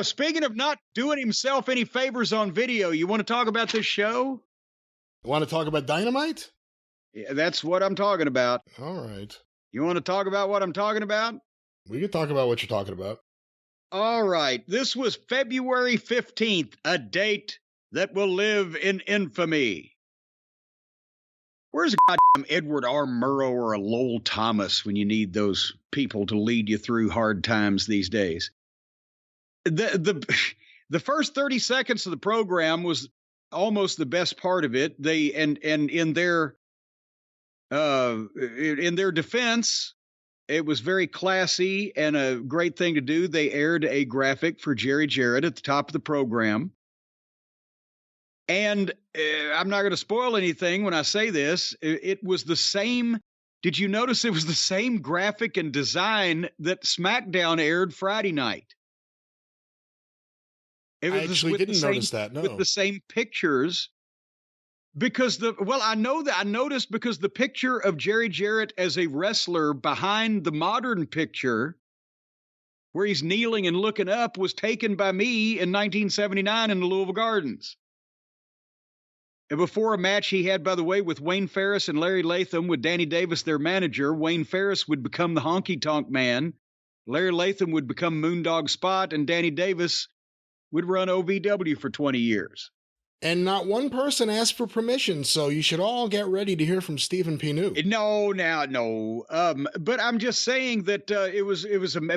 Speaking of not doing himself any favors on video, you want to talk about this show? Want to talk about Dynamite? Yeah, that's what I'm talking about. All right. You want to talk about what I'm talking about? We can talk about what you're talking about. All right. This was February 15th, a date that will live in infamy. Where's a goddamn Edward R. Murrow or a Lowell Thomas when you need those people to lead you through hard times these days? The first 30 seconds of the program was almost the best part of it. They and in their defense, it was very classy and a great thing to do. They aired a graphic for Jerry Jarrett at the top of the program. And I'm not going to spoil anything when I say this. It was the same. Did you notice it was the same graphic and design that SmackDown aired Friday night? I actually didn't notice that, no. With the same pictures. Because I noticed because the picture of Jerry Jarrett as a wrestler behind the modern picture where he's kneeling and looking up was taken by me in 1979 in the Louisville Gardens. And before a match he had, by the way, with Wayne Ferris and Larry Latham with Danny Davis, their manager, Wayne Ferris would become the Honky Tonk Man. Larry Latham would become Moondog Spot, and Danny Davis would run OVW for 20 years. And not one person asked for permission, so you should all get ready to hear from Stephen P. New. No. But I'm just saying that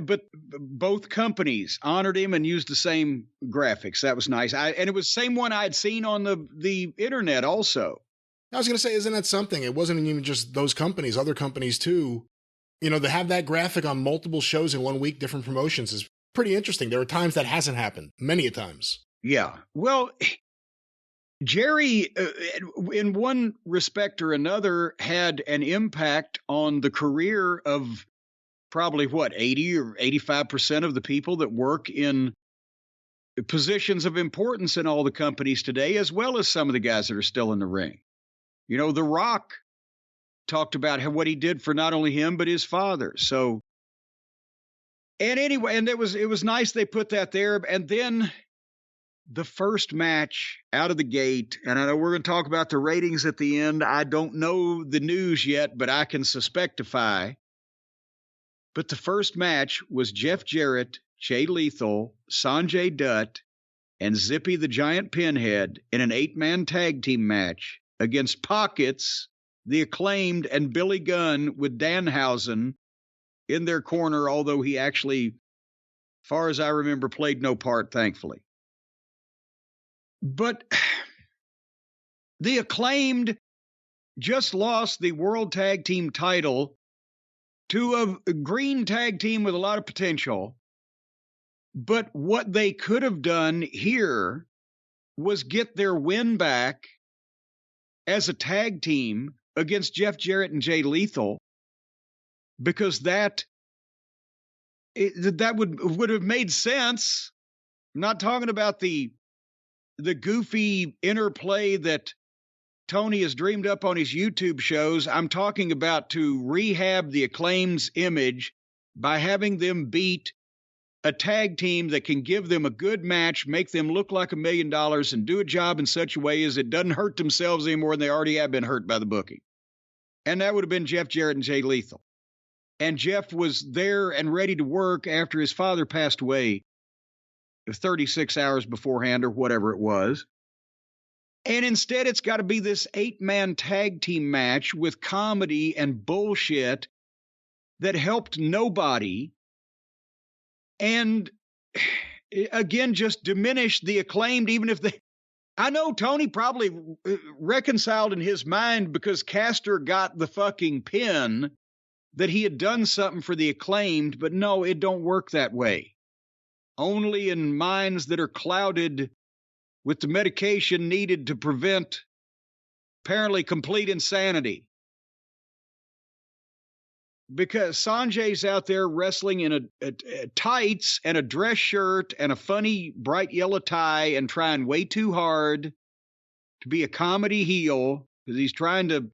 but both companies honored him and used the same graphics. That was nice. And it was the same one I'd seen on the internet also. I was going to say, isn't that something? It wasn't even just those companies, other companies too. You know, to have that graphic on multiple shows in 1 week, different promotions is pretty interesting. There are times that hasn't happened, many a times. Yeah. Well, Jerry, in one respect or another, had an impact on the career of probably 80 or 85% of the people that work in positions of importance in all the companies today, as well as some of the guys that are still in the ring. You know, The Rock talked about what he did for not only him, but his father. So, and anyway, and it was nice they put that there. And then the first match out of the gate, and I know we're going to talk about the ratings at the end. I don't know the news yet, but I can suspectify. But the first match was Jeff Jarrett, Jay Lethal, Sanjay Dutt, and Zippy the Giant Pinhead in an 8-man tag team match against Pockets, the Acclaimed, and Billy Gunn with Danhausen in their corner, although he actually, far as I remember, played no part, thankfully. But the Acclaimed just lost the World Tag Team title to a green tag team with a lot of potential. But what they could have done here was get their win back as a tag team against Jeff Jarrett and Jay Lethal, because that would have made sense. I'm not talking about the goofy interplay that Tony has dreamed up on his YouTube shows. I'm talking about to rehab the Acclaimed's image by having them beat a tag team that can give them a good match, make them look like $1 million, and do a job in such a way as it doesn't hurt themselves any more than they already have been hurt by the booking. And that would have been Jeff Jarrett and Jay Lethal. And Jeff was there and ready to work after his father passed away 36 hours beforehand or whatever it was. And instead, it's got to be this 8-man tag team match with comedy and bullshit that helped nobody. And again, just diminished the Acclaimed, even if they... I know Tony probably reconciled in his mind because Caster got the fucking pin that he had done something for the Acclaimed, but no, it don't work that way. Only in minds that are clouded with the medication needed to prevent apparently complete insanity. Because Sanjay's out there wrestling in a tights and a dress shirt and a funny bright yellow tie and trying way too hard to be a comedy heel because he's trying to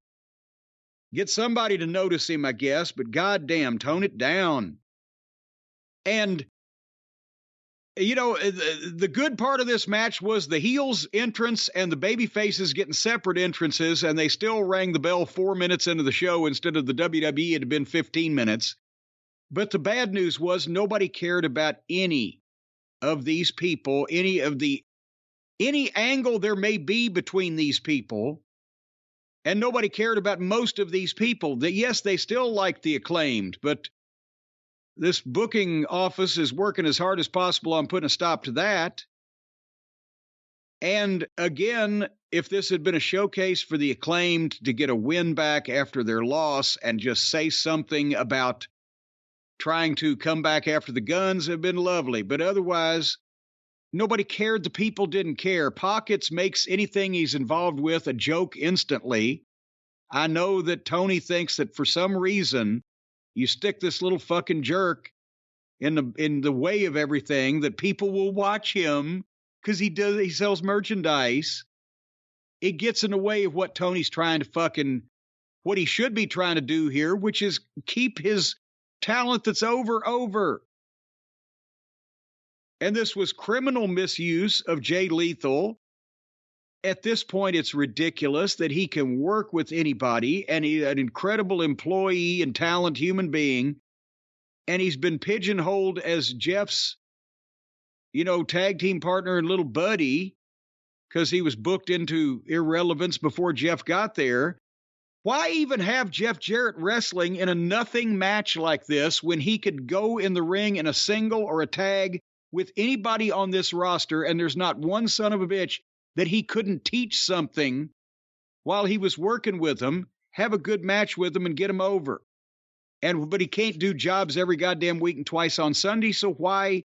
get somebody to notice him, I guess, but goddamn, tone it down. And the good part of this match was the heels entrance and the baby faces getting separate entrances, and they still rang the bell 4 minutes into the show instead of the WWE it had been 15 minutes. But the bad news was nobody cared about any of these people, any angle there may be between these people, and nobody cared about most of these people. That yes, they still like the Acclaimed, but this booking office is working as hard as possible on putting a stop to that. And again, if this had been a showcase for the Acclaimed to get a win back after their loss and just say something about trying to come back after the Guns, have been lovely. But otherwise, nobody cared. The people didn't care. Pockets makes anything he's involved with a joke instantly. I know that Tony thinks that for some reason you stick this little fucking jerk in the way of everything, that people will watch him because he sells merchandise. It gets in the way of what Tony's trying to what he should be trying to do here, which is keep his talent that's over. And this was criminal misuse of Jay Lethal. At this point, it's ridiculous that he can work with anybody, and he's an incredible employee and talent human being. And he's been pigeonholed as Jeff's, tag team partner and little buddy because he was booked into irrelevance before Jeff got there. Why even have Jeff Jarrett wrestling in a nothing match like this when he could go in the ring in a single or a tag with anybody on this roster, and there's not one son of a bitch that he couldn't teach something while he was working with them, have a good match with them, and get them over. But he can't do jobs every goddamn week and twice on Sunday, so why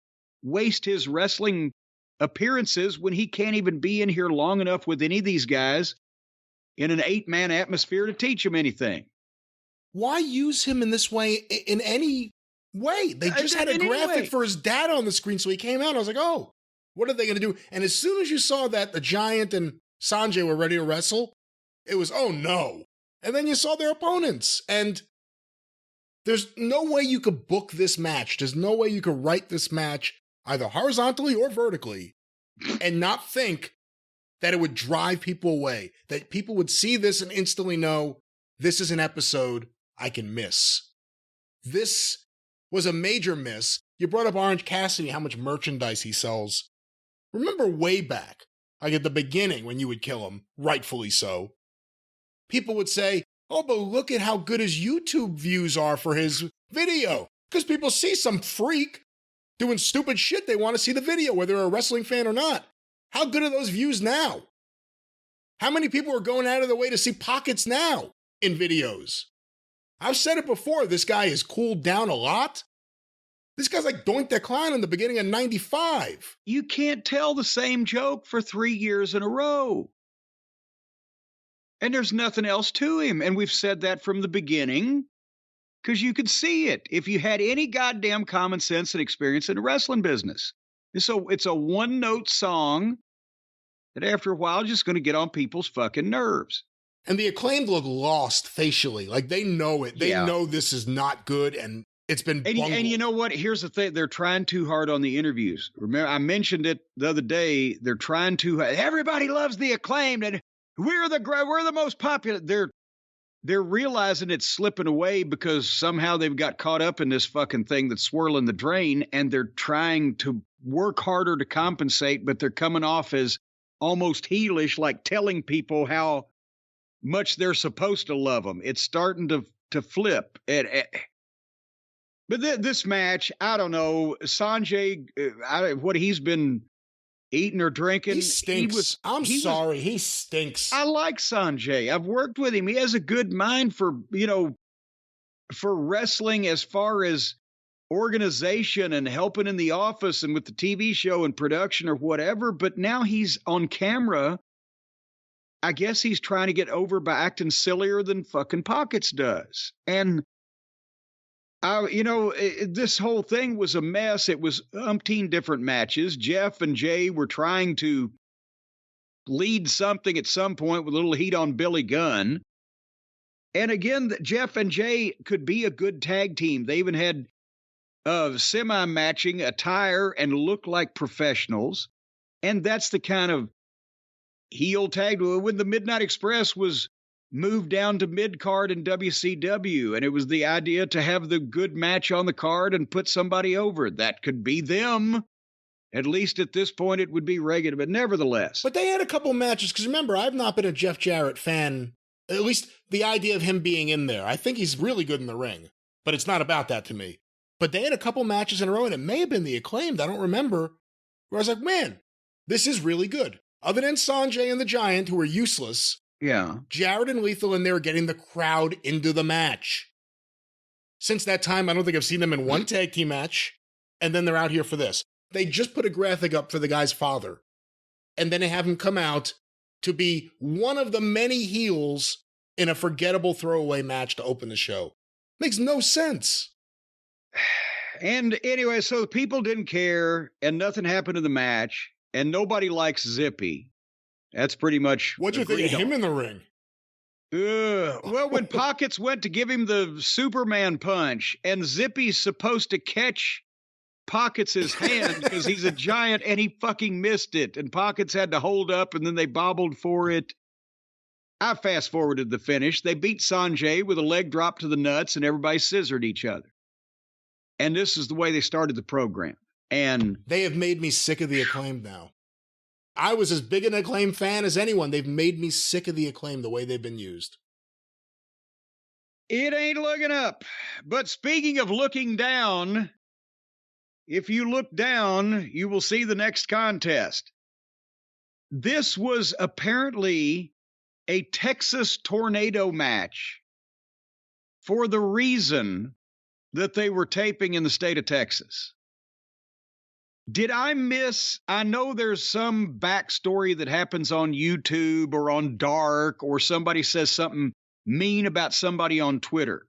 waste his wrestling appearances when he can't even be in here long enough with any of these guys in an 8-man atmosphere to teach them anything? Why use him in this way in any way? They just had a graphic for his dad on the screen, so he came out. I was like, oh, what are they going to do? And as soon as you saw that the Giant and Sanjay were ready to wrestle, it was, oh no. And then you saw their opponents. And there's no way you could book this match. There's no way you could write this match either horizontally or vertically and not think that it would drive people away, that people would see this and instantly know this is an episode I can miss. This was a major miss. You brought up Orange Cassidy, how much merchandise he sells. Remember way back, like at the beginning when you would kill him, rightfully so, people would say, oh, but look at how good his YouTube views are for his video. Because people see some freak doing stupid shit. They want to see the video, whether they're a wrestling fan or not. How good are those views now? How many people are going out of their way to see Pockets now in videos? I've said it before, this guy has cooled down a lot. This guy's like Doink That Clown in the beginning of 95. You can't tell the same joke for 3 years in a row. And there's nothing else to him. And we've said that from the beginning because you could see it if you had any goddamn common sense and experience in the wrestling business. So it's a one-note song that after a while is just going to get on people's fucking nerves. And the Acclaimed look lost facially. Like they know it. They know this is not good and it's been bungled. And you know what? Here's the thing. They're trying too hard on the interviews. Remember, I mentioned it the other day. They're trying too hard. Everybody loves the Acclaimed and we're the most popular. They're realizing it's slipping away because somehow they've got caught up in this fucking thing that's swirling the drain, and they're trying to work harder to compensate, but they're coming off as almost heelish, like telling people how much they're supposed to love them. It's starting to flip. But this match, I don't know, Sanjay, what he's been eating or drinking. He stinks. He stinks. I like Sanjay. I've worked with him. He has a good mind for wrestling as far as organization and helping in the office and with the TV show and production or whatever. But now he's on camera. I guess he's trying to get over by acting sillier than fucking Pockets does. And this whole thing was a mess. It was umpteen different matches. Jeff and Jay were trying to lead something at some point with a little heat on Billy Gunn. And again, Jeff and Jay could be a good tag team. They even had of semi-matching attire and look like professionals. And that's the kind of heel tag. When the Midnight Express was moved down to mid-card in WCW, and it was the idea to have the good match on the card and put somebody over. That could be them. At least at this point, it would be regular, but nevertheless. But they had a couple matches, because remember, I've not been a Jeff Jarrett fan, at least the idea of him being in there. I think he's really good in the ring, but it's not about that to me. But they had a couple matches in a row, and it may have been the Acclaimed, I don't remember, where I was like, man, this is really good. Other than Sanjay and the Giant, who were useless, yeah, Jarrett and Lethal in there getting the crowd into the match. Since that time, I don't think I've seen them in one tag team match, and then they're out here for this. They just put a graphic up for the guy's father, and then they have him come out to be one of the many heels in a forgettable throwaway match to open the show. Makes no sense. And anyway, so people didn't care, and nothing happened in the match, and nobody likes Zippy. That's pretty much. What'd you think of him in the ring? Well, when Pockets went to give him the Superman punch, and Zippy's supposed to catch Pockets' hand because he's a giant, and he fucking missed it, and Pockets had to hold up, and then they bobbled for it. I fast-forwarded the finish. They beat Sanjay with a leg drop to the nuts, and everybody scissored each other. And this is the way they started the program. And they have made me sick of the Acclaimed now. I was as big an Acclaim fan as anyone. They've made me sick of the Acclaim the way they've been used. It ain't looking up. But speaking of looking down, if you look down, you will see the next contest. This was apparently a Texas tornado match for the reason that they were taping in the state of Texas. Did I miss? I know there's some backstory that happens on YouTube or on Dark, or somebody says something mean about somebody on Twitter.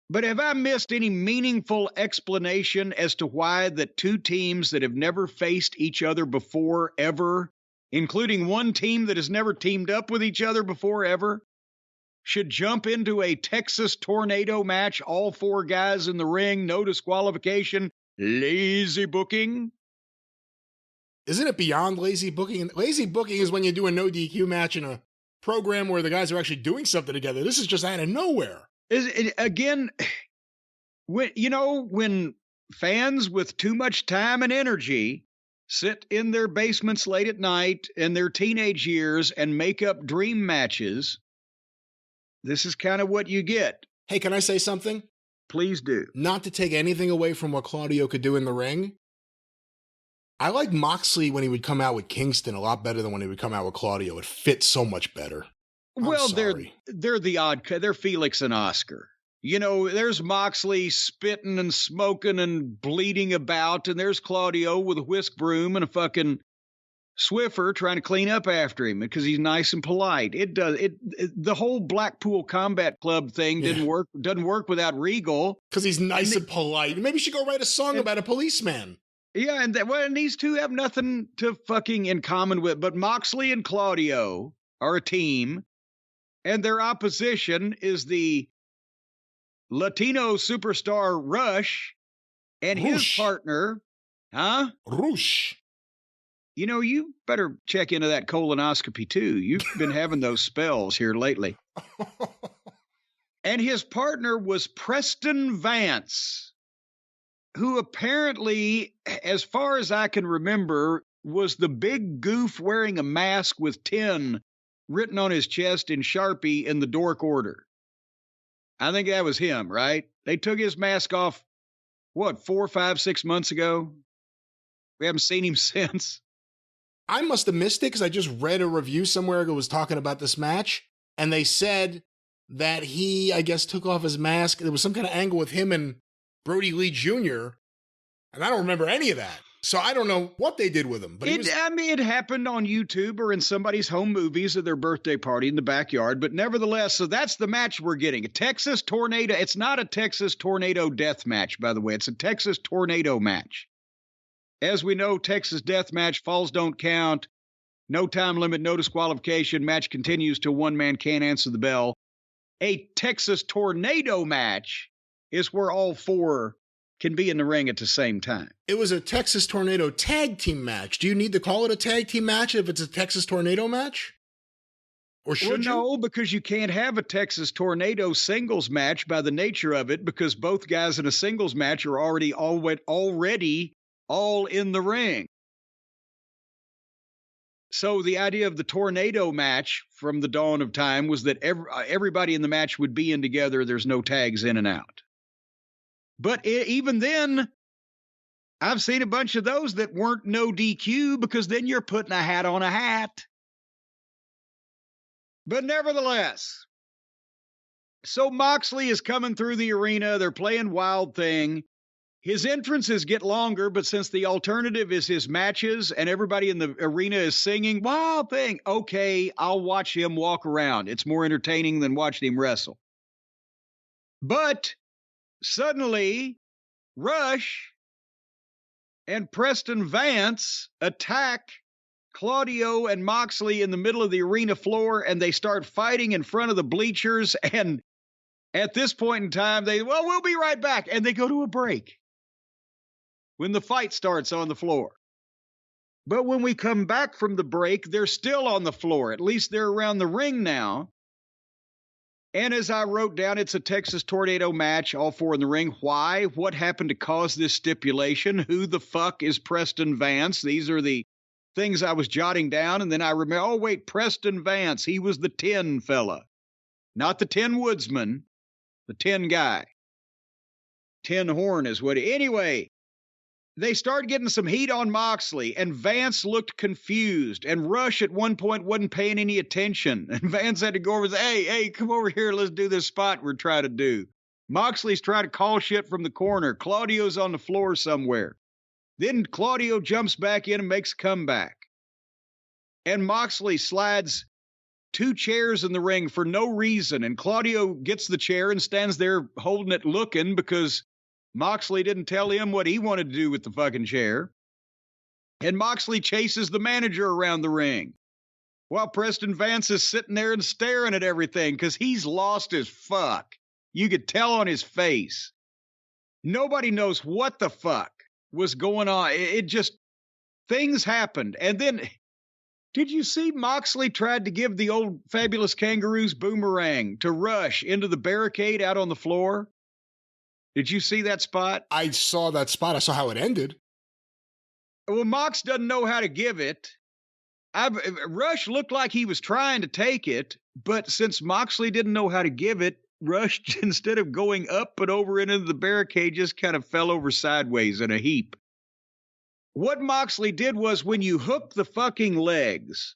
But have I missed any meaningful explanation as to why the two teams that have never faced each other before ever, including one team that has never teamed up with each other before ever, should jump into a Texas tornado match, all four guys in the ring, no disqualification? Lazy booking? Isn't it beyond lazy booking? Lazy booking is when you do a no DQ match in a program where the guys are actually doing something together. This is just out of nowhere. Again, when fans with too much time and energy sit in their basements late at night in their teenage years and make up dream matches, this is kind of what you get. Hey, can I say something? Please do. Not to take anything away from what Claudio could do in the ring. I like Moxley when he would come out with Kingston a lot better than when he would come out with Claudio. It fits so much better. Well, they're the odd. They're Felix and Oscar. There's Moxley spitting and smoking and bleeding about, and there's Claudio with a whisk broom and a fucking Swiffer trying to clean up after him because he's nice and polite. The whole Blackpool Combat Club thing doesn't work without Regal. Because he's nice and polite. Maybe you should go write a song about a policeman. Yeah, and these two have nothing to fucking in common with, but Moxley and Claudio are a team, and their opposition is the Latino superstar Rush and his partner, Rush. You better check into that colonoscopy, too. You've been having those spells here lately. And his partner was Preston Vance, who apparently, as far as I can remember, was the big goof wearing a mask with 10 written on his chest in Sharpie in the Dork Order. I think that was him, right? They took his mask off, 4, 5, 6 months ago? We haven't seen him since. I must have missed it because I just read a review somewhere that was talking about this match, and they said that he, I guess, took off his mask. There was some kind of angle with him and Brody Lee Jr., and I don't remember any of that. So I don't know what they did with him. But it happened on YouTube or in somebody's home movies at their birthday party in the backyard. But nevertheless, so that's the match we're getting. A Texas Tornado. It's not a Texas Tornado death match, by the way. It's a Texas Tornado match. As we know, Texas death match, falls don't count, no time limit, no disqualification, match continues till one man can't answer the bell. A Texas Tornado match is where all four can be in the ring at the same time. It was a Texas Tornado tag team match. Do you need to call it a tag team match if it's a Texas Tornado match? Or should you? No, because you can't have a Texas Tornado singles match by the nature of it, because both guys in a singles match are already all in the ring. So the idea of the Tornado match from the dawn of time was that everybody in the match would be in together. There's no tags in and out. But even then, I've seen a bunch of those that weren't no DQ, because then you're putting a hat on a hat. But nevertheless, so Moxley is coming through the arena. They're playing Wild Thing. His entrances get longer, but since the alternative is his matches and everybody in the arena is singing Wild Thing, okay, I'll watch him walk around. It's more entertaining than watching him wrestle. But suddenly, Rush and Preston Vance attack Claudio and Moxley in the middle of the arena floor, and they start fighting in front of the bleachers. And at this point in time, we'll be right back. And they go to a break when the fight starts on the floor. But when we come back from the break, they're still on the floor. At least they're around the ring now. And as I wrote down, it's a Texas Tornado match, all four in the ring. Why? What happened to cause this stipulation? Who the fuck is Preston Vance? These are the things I was jotting down. And then I remember, oh, wait, Preston Vance. He was the 10 fella. Not the 10 woodsman, the 10 guy. 10 horn is what he... Anyway, they started getting some heat on Moxley, and Vance looked confused, and Rush at one point wasn't paying any attention, and Vance had to go over and say, hey, come over here, let's do this spot we're trying to do. Moxley's trying to call shit from the corner. Claudio's on the floor somewhere. Then Claudio jumps back in and makes a comeback. And Moxley slides 2 chairs in the ring for no reason, and Claudio gets the chair and stands there holding it looking because Moxley didn't tell him what he wanted to do with the fucking chair. And Moxley chases the manager around the ring while Preston Vance is sitting there and staring at everything because he's lost as fuck. You could tell on his face. Nobody knows what the fuck was going on. It just, things happened. And then, did you see Moxley tried to give the old Fabulous Kangaroos boomerang to Rush into the barricade out on the floor? Did you see that spot? I saw that spot. I saw how it ended. Well, Mox doesn't know how to give it. Rush looked like he was trying to take it, but since Moxley didn't know how to give it, Rush, instead of going up and over into the barricade, just kind of fell over sideways in a heap. What Moxley did was, when you hook the fucking legs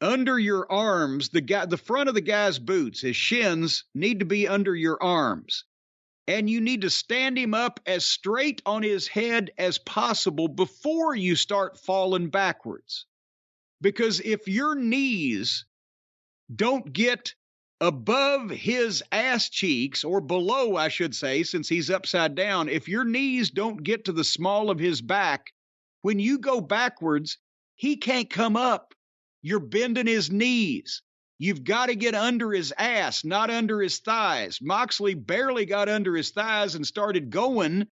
under your arms, the front of the guy's boots, his shins, need to be under your arms. And you need to stand him up as straight on his head as possible before you start falling backwards. Because if your knees don't get above his ass cheeks, or below, I should say, since he's upside down, if your knees don't get to the small of his back, when you go backwards, he can't come up. You're bending his knees. You've got to get under his ass, not under his thighs. Moxley barely got under his thighs and started going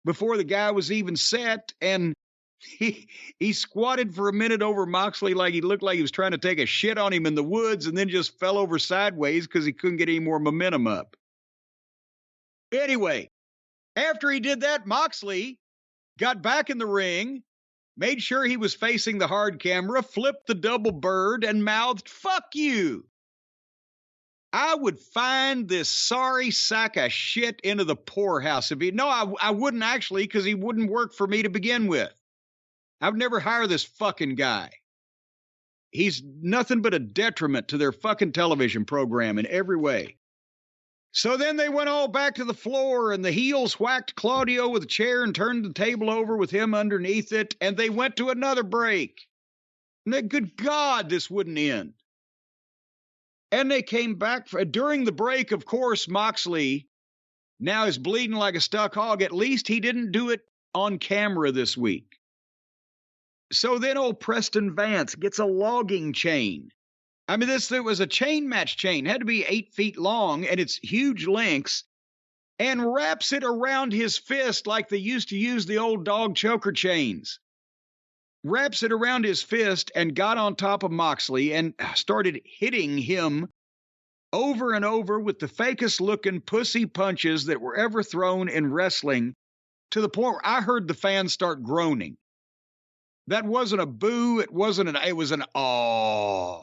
before the guy was even set. And he squatted for a minute over Moxley like he looked like he was trying to take a shit on him in the woods, and then just fell over sideways because he couldn't get any more momentum up. Anyway, after he did that, Moxley got back in the ring, made sure he was facing the hard camera, flipped the double bird, and mouthed, "Fuck you." I would find this sorry sack of shit into the poorhouse if he... No, I wouldn't actually, because he wouldn't work for me to begin with. I would never hire this fucking guy. He's nothing but a detriment to their fucking television program in every way. So then they went all back to the floor, and the heels whacked Claudio with a chair and turned the table over with him underneath it, and they went to another break. And good God, this wouldn't end. And they came back. During the break, of course, Moxley now is bleeding like a stuck hog. At least he didn't do it on camera this week. So then old Preston Vance gets a logging chain. I mean, it was a chain match chain. It had to be 8 feet long, and it's huge lengths. and wraps it around his fist like they used to use the old dog choker chains. Wraps it around his fist and got on top of Moxley and started hitting him over and over with the fakest looking pussy punches that were ever thrown in wrestling, to the point where I heard the fans start groaning. That wasn't a boo, it was an aw.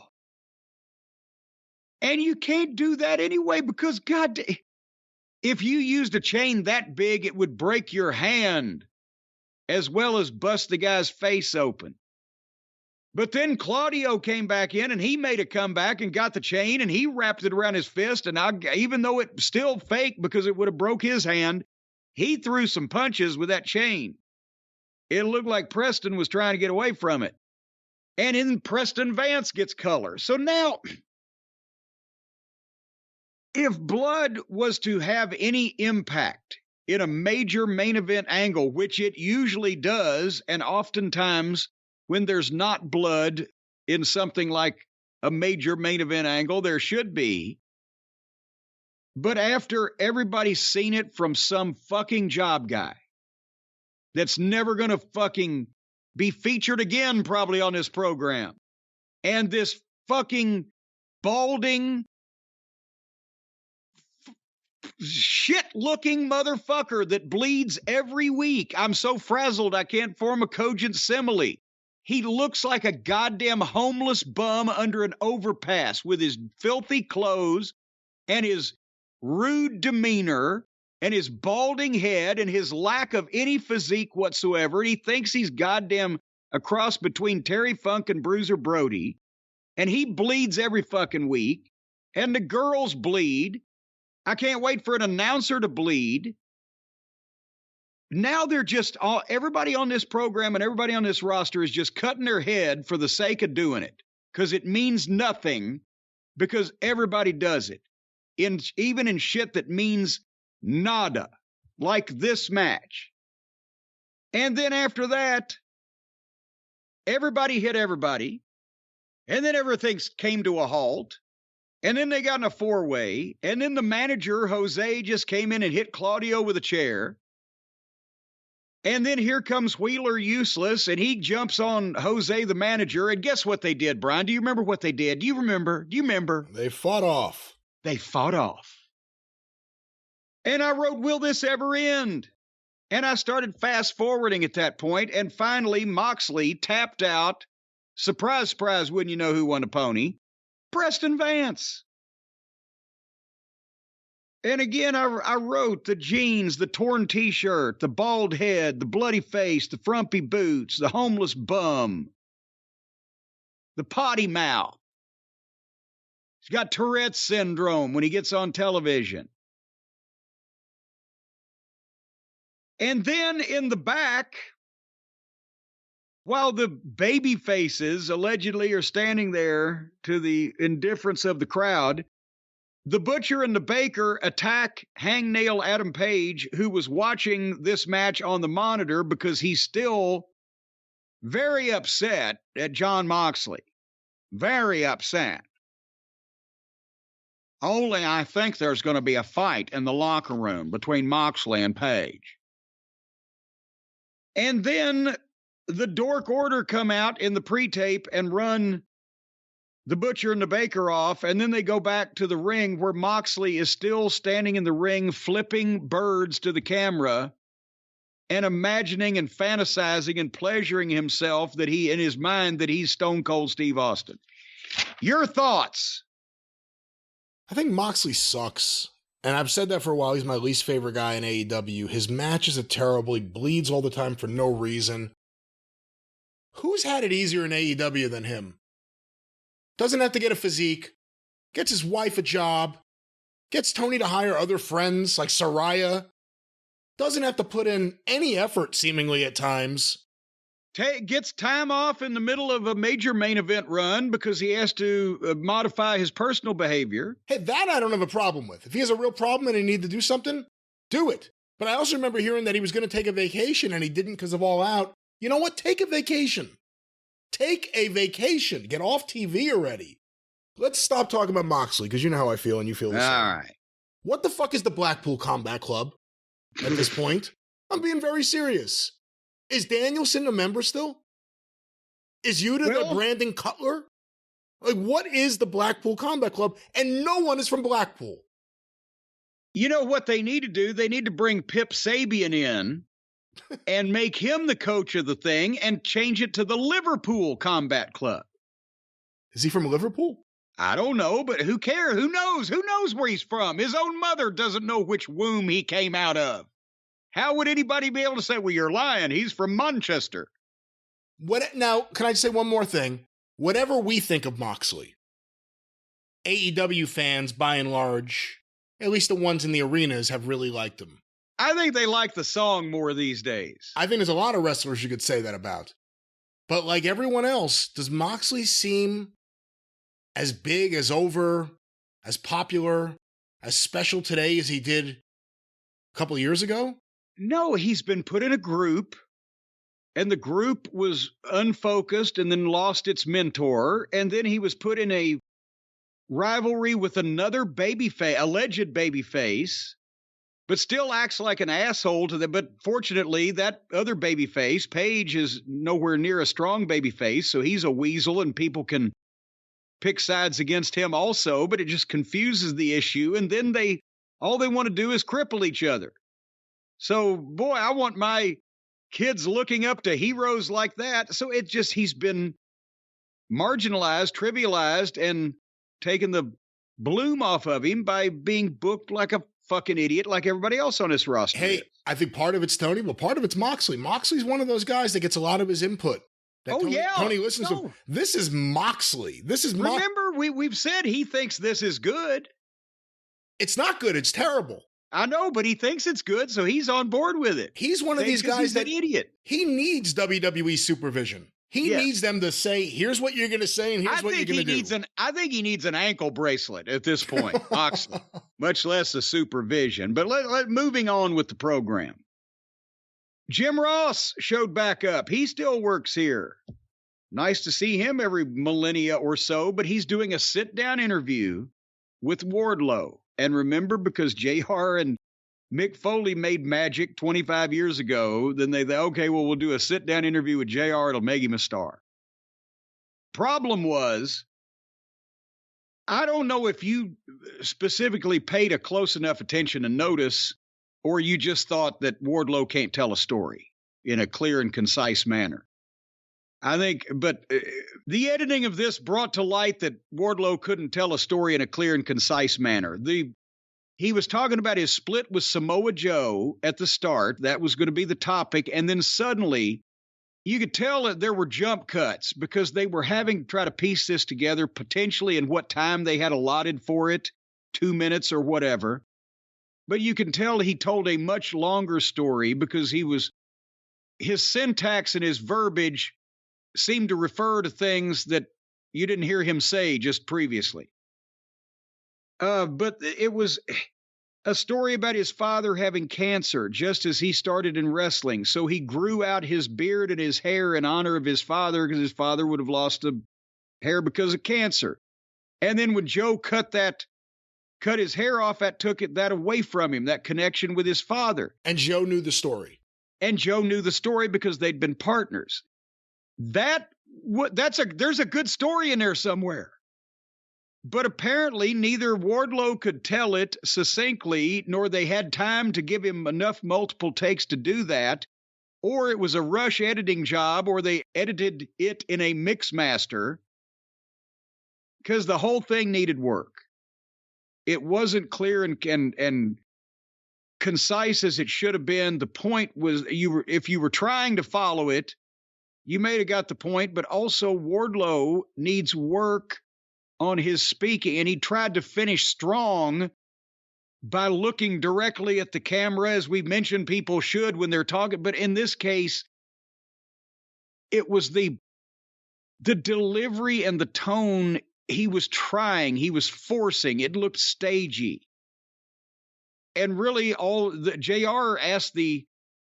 And you can't do that anyway, because God, if you used a chain that big, it would break your hand as well as bust the guy's face open. But then Claudio came back in and he made a comeback and got the chain and he wrapped it around his fist. And even though it's still fake because it would have broke his hand, he threw some punches with that chain. It looked like Preston was trying to get away from it. And then Preston Vance gets color. So now, if blood was to have any impact in a major main event angle, which it usually does, and oftentimes when there's not blood in something like a major main event angle, there should be. But after everybody's seen it from some fucking job guy that's never going to fucking be featured again probably on this program, and this fucking balding, shit-looking motherfucker that bleeds every week. I'm so frazzled I can't form a cogent simile. He looks like a goddamn homeless bum under an overpass with his filthy clothes and his rude demeanor and his balding head and his lack of any physique whatsoever. He thinks he's goddamn a cross between Terry Funk and Bruiser Brody. And he bleeds every fucking week. And the girls bleed. I can't wait for an announcer to bleed. Now they're just everybody on this program and everybody on this roster is just cutting their head for the sake of doing it, because it means nothing, because everybody does it, even in shit that means nada, like this match. And then after that, everybody hit everybody, and then everything came to a halt, and then they got in a four-way, and then the manager, Jose, just came in and hit Claudio with a chair. And then here comes Wheeler Useless, and he jumps on Jose, the manager. And guess what they did, Brian? Do you remember what they did? Do you remember? They fought off. They fought off. And I wrote, will this ever end? And I started fast-forwarding at that point, and finally Moxley tapped out. Surprise, surprise, wouldn't you know who won the pony? Preston Vance. And again, I wrote the jeans, the torn T-shirt, the bald head, the bloody face, the frumpy boots, the homeless bum, the potty mouth. He's got Tourette's syndrome when he gets on television. And then in the back, while the baby faces allegedly are standing there to the indifference of the crowd, the Butcher and the Baker attack Hangnail Adam Page, who was watching this match on the monitor because he's still very upset at Jon Moxley. Very upset. Only I think there's going to be a fight in the locker room between Moxley and Page. And then the Dork Order come out in the pre-tape and run the Butcher and the Baker off, and then they go back to the ring where Moxley is still standing in the ring flipping birds to the camera and imagining and fantasizing and pleasuring himself that in his mind that he's Stone Cold Steve Austin. Your thoughts? I think Moxley sucks. And I've said that for a while. He's my least favorite guy in AEW. His matches are terrible. He bleeds all the time for no reason. Who's had it easier in AEW than him? Doesn't have to get a physique, gets his wife a job, gets Tony to hire other friends like Saraya, doesn't have to put in any effort seemingly at times. Gets time off in the middle of a major main event run because he has to modify his personal behavior. Hey, that I don't have a problem with. If he has a real problem and he needs to do something, do it. But I also remember hearing that he was going to take a vacation and he didn't because of All Out. You know what? Take a vacation. Take a vacation. Get off TV already. Let's stop talking about Moxley, because you know how I feel and you feel the same. All right. What the fuck is the Blackpool Combat Club at this point? I'm being very serious. Is Danielson a member still? Is Yuta the Brandon Cutler? Like, what is the Blackpool Combat Club? And no one is from Blackpool. You know what they need to do? They need to bring Pip Sabian in and make him the coach of the thing and change it to the Liverpool Combat Club. Is he from Liverpool? I don't know, but who cares? Who knows? Who knows where he's from? His own mother doesn't know which womb he came out of. How would anybody be able to say, well, you're lying? He's from Manchester. Now, can I say one more thing? Whatever we think of Moxley, AEW fans, by and large, at least the ones in the arenas, have really liked him. I think they like the song more these days. I think there's a lot of wrestlers you could say that about. But like everyone else, does Moxley seem as big, as over, as popular, as special today as he did a couple of years ago? No, he's been put in a group, and the group was unfocused and then lost its mentor, and then he was put in a rivalry with another alleged babyface, but still acts like an asshole to them. But fortunately, that other babyface, Paige, is nowhere near a strong babyface, so he's a weasel, and people can pick sides against him also, but it just confuses the issue, and then all they want to do is cripple each other. So, boy, I want my kids looking up to heroes like that. So he's been marginalized, trivialized, and taken the bloom off of him by being booked like a fucking idiot like everybody else on this roster. Hey, I think part of it's Tony, but part of it's Moxley. Moxley's one of those guys that gets a lot of his input. Tony listens to. This is Moxley. Remember, we've said he thinks this is good. It's not good. It's terrible. I know, but he thinks it's good, so he's on board with it. He's one of these guys that idiot. He needs WWE supervision. He needs them to say, here's what you're going to say, and here's what you're going to do. I think he needs an ankle bracelet at this point, Moxley, much less a supervision. But moving on with the program. Jim Ross showed back up. He still works here. Nice to see him every millennia or so, but he's doing a sit-down interview with Wardlow. And remember, because JR and Mick Foley made magic 25 years ago, then they thought, okay, well, we'll do a sit-down interview with JR. It'll make him a star. Problem was, I don't know if you specifically paid a close enough attention to notice, or you just thought that Wardlow can't tell a story in a clear and concise manner. I think, but the editing of this brought to light that Wardlow couldn't tell a story in a clear and concise manner. He was talking about his split with Samoa Joe at the start. That was going to be the topic. And then suddenly you could tell that there were jump cuts because they were having to try to piece this together potentially in what time they had allotted for it, 2 minutes or whatever. But you can tell he told a much longer story because his syntax and his verbiage seemed to refer to things that you didn't hear him say just previously. But it was a story about his father having cancer just as he started in wrestling. So he grew out his beard and his hair in honor of his father because his father would have lost the hair because of cancer. And then when Joe cut his hair off, that took that away from him, that connection with his father. And Joe knew the story. And Joe knew the story because they'd been partners. There's a good story in there somewhere. But apparently neither Wardlow could tell it succinctly, nor they had time to give him enough multiple takes to do that, or it was a rush editing job, or they edited it in a mix master, because the whole thing needed work. It wasn't clear and concise as it should have been. The point was, if you were trying to follow it, you may have got the point, but also Wardlow needs work on his speaking, and he tried to finish strong by looking directly at the camera, as we mentioned people should when they're talking. But in this case, it was the delivery and the tone. He was forcing. It looked stagey. And really, JR asked the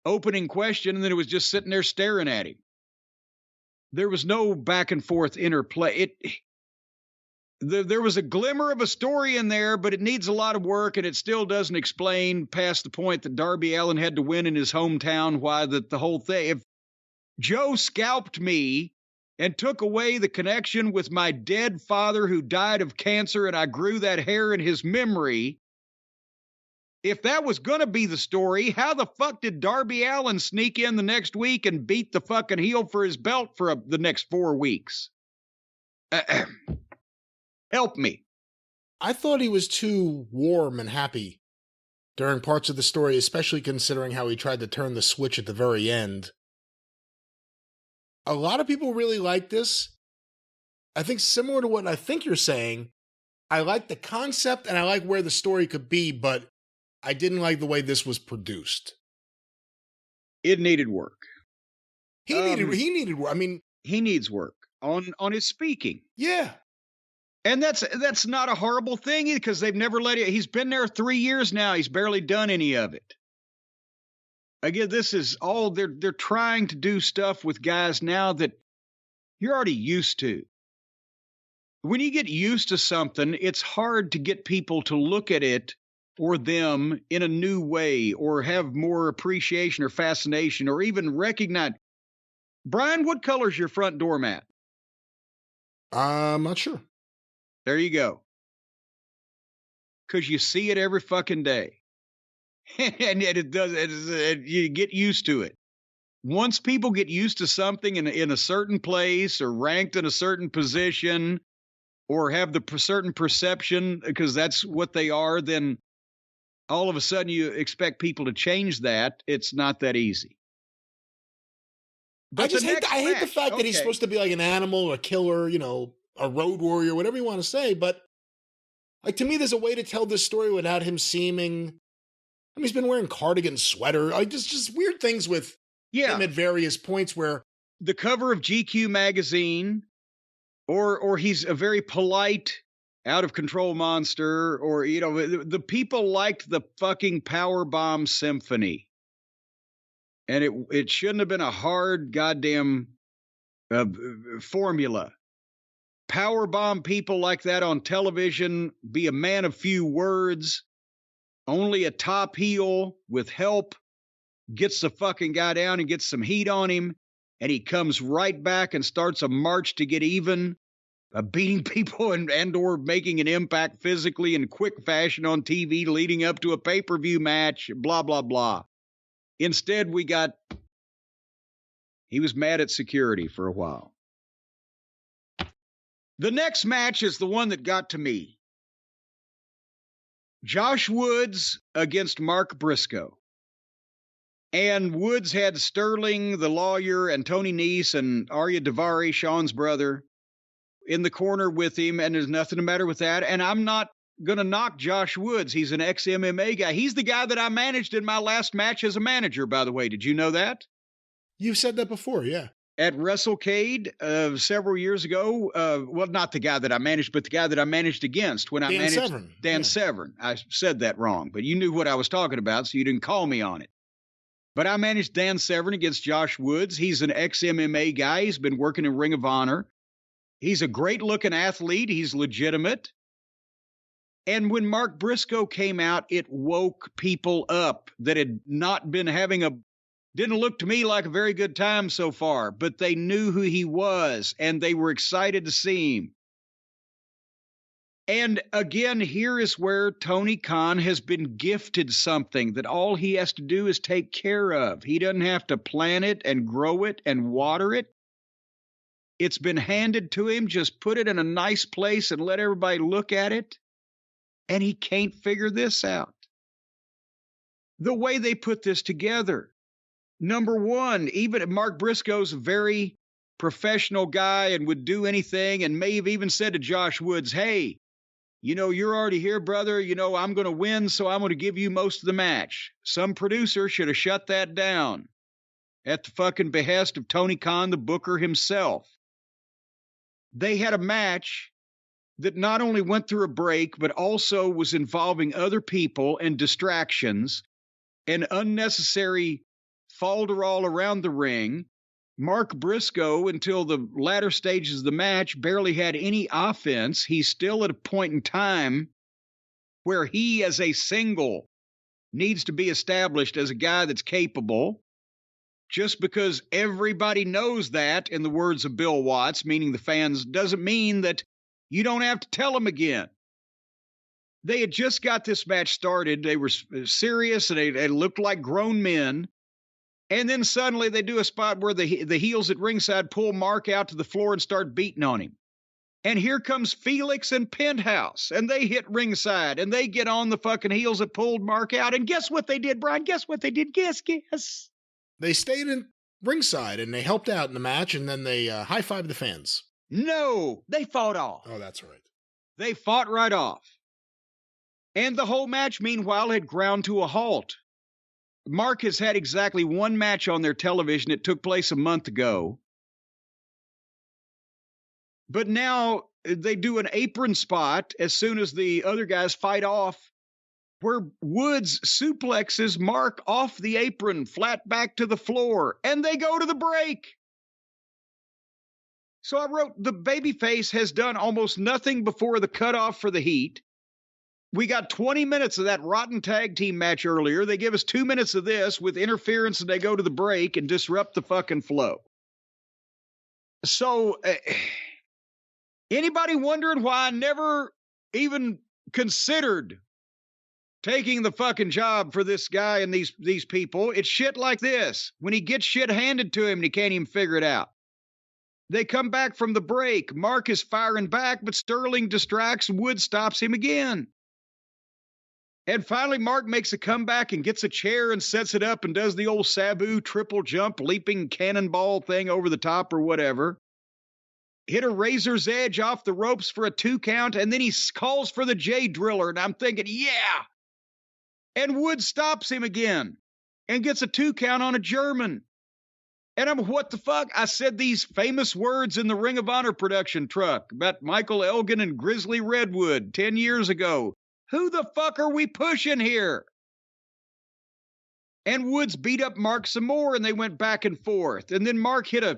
opening question, and then it was just sitting there staring at him. There was no back and forth interplay. there was a glimmer of a story in there, but it needs a lot of work, and it still doesn't explain past the point that Darby Allin had to win in his hometown, why the whole thing. If Joe scalped me and took away the connection with my dead father who died of cancer, and I grew that hair in his memory, if that was going to be the story, how the fuck did Darby Allin sneak in the next week and beat the fucking heel for his belt for the next 4 weeks? Help me. I thought he was too warm and happy during parts of the story, especially considering how he tried to turn the switch at the very end. A lot of people really like this. I think similar to what I think you're saying, I like the concept and I like where the story could be, but I didn't like the way this was produced. It needed work. He needed work. I mean, he needs work on his speaking. Yeah. And that's not a horrible thing because they've never let it. He's been there 3 years now. He's barely done any of it. Again, this is all they're trying to do stuff with guys now that you're already used to. When you get used to something, it's hard to get people to look at it or them in a new way or have more appreciation or fascination or even recognize. Brian, what color's your front doormat? I'm not sure. There you go. Because you see it every fucking day. And you get used to it. Once people get used to something in a certain place or ranked in a certain position or have the certain perception because that's what they are, then all of a sudden you expect people to change that. It's not that easy. But I hate the fact that he's supposed to be like an animal, a killer, a road warrior, whatever you want to say. But like to me, there's a way to tell this story without him seeming. I mean, he's been wearing cardigan, sweater, like just weird things with him at various points where the cover of GQ magazine, or he's a very polite, out of control monster, or the people liked the fucking Powerbomb Symphony, and it shouldn't have been a hard goddamn formula. Powerbomb people like that on television, be a man of few words, only a top heel with help gets the fucking guy down and gets some heat on him, and he comes right back and starts a march to get even, beating people and or making an impact physically in quick fashion on TV leading up to a pay-per-view match, blah, blah, blah. Instead, he was mad at security for a while. The next match is the one that got to me. Josh Woods against Mark Briscoe. And Woods had Sterling, the lawyer, and Tony Nese and Arya Daivari, Sean's brother, in the corner with him, and there's nothing the matter with that. And I'm not going to knock Josh Woods. He's an ex-MMA guy. He's the guy that I managed in my last match as a manager, by the way. Did you know that? You've said that before, yeah. At WrestleCade several years ago, well, not the guy that I managed, but the guy that I managed against when I managed Severn. Dan Severn. I said that wrong, but you knew what I was talking about, so you didn't call me on it. But I managed Dan Severn against Josh Woods. He's an ex-MMA guy. He's been working in Ring of Honor. He's a great-looking athlete. He's legitimate. And when Mark Briscoe came out, it woke people up that had not been didn't look to me like a very good time so far, but they knew who he was, and they were excited to see him. And again, here is where Tony Khan has been gifted something that all he has to do is take care of. He doesn't have to plant it and grow it and water it. It's been handed to him. Just put it in a nice place and let everybody look at it. And he can't figure this out. The way they put this together. Number one, even Mark Briscoe's a very professional guy and would do anything and may have even said to Josh Woods, hey, you're already here, brother. I'm going to win, so I'm going to give you most of the match. Some producer should have shut that down at the fucking behest of Tony Khan, the booker himself. They had a match that not only went through a break, but also was involving other people and distractions and unnecessary falderall around the ring. Mark Briscoe, until the latter stages of the match, barely had any offense. He's still at a point in time where he, as a single, needs to be established as a guy that's capable. Just because everybody knows that, in the words of Bill Watts, meaning the fans, doesn't mean that you don't have to tell them again. They had just got this match started. They were serious, and they looked like grown men. And then suddenly they do a spot where the heels at ringside pull Mark out to the floor and start beating on him. And here comes Felix and Penthouse, and they hit ringside, and they get on the fucking heels that pulled Mark out. And guess what they did, Brian? Guess what they did? Guess. They stayed in ringside, and they helped out in the match, and then they high-fived the fans. No, they fought off. Oh, that's right. They fought right off. And the whole match, meanwhile, had ground to a halt. Mark has had exactly one match on their television. It took place a month ago. But now they do an apron spot as soon as the other guys fight off, where Woods suplexes Mark off the apron, flat back to the floor, and they go to the break. So I wrote, the babyface has done almost nothing before the cutoff for the heat. We got 20 minutes of that rotten tag team match earlier. They give us 2 minutes of this with interference, and they go to the break and disrupt the fucking flow. So, anybody wondering why I never even considered taking the fucking job for this guy and these people? It's shit like this. When he gets shit handed to him and he can't even figure it out. They come back from the break. Mark is firing back, but Sterling distracts. Wood stops him again. And finally, Mark makes a comeback and gets a chair and sets it up and does the old Sabu triple jump, leaping cannonball thing over the top or whatever. Hit a razor's edge off the ropes for a 2 count, and then he calls for the J Driller, and I'm thinking, yeah! And Wood stops him again and gets a 2 count on a German. And I'm, what the fuck? I said these famous words in the Ring of Honor production truck about Michael Elgin and Grizzly Redwood 10 years ago. Who the fuck are we pushing here? And Woods beat up Mark some more, and they went back and forth. And then Mark hit a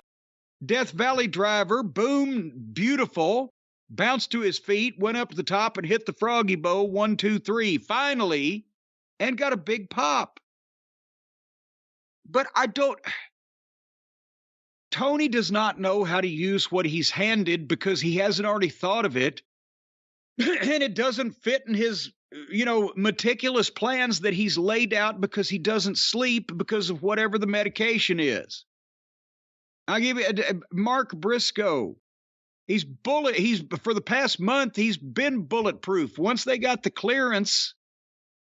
Death Valley driver, boom, beautiful, bounced to his feet, went up to the top and hit the froggy bow, 1, 2, 3, finally, and got a big pop. But Tony does not know how to use what he's handed because he hasn't already thought of it. And it doesn't fit in his, meticulous plans that he's laid out because he doesn't sleep because of whatever the medication is. I'll give you Mark Briscoe. He's for the past month, he's been bulletproof. Once they got the clearance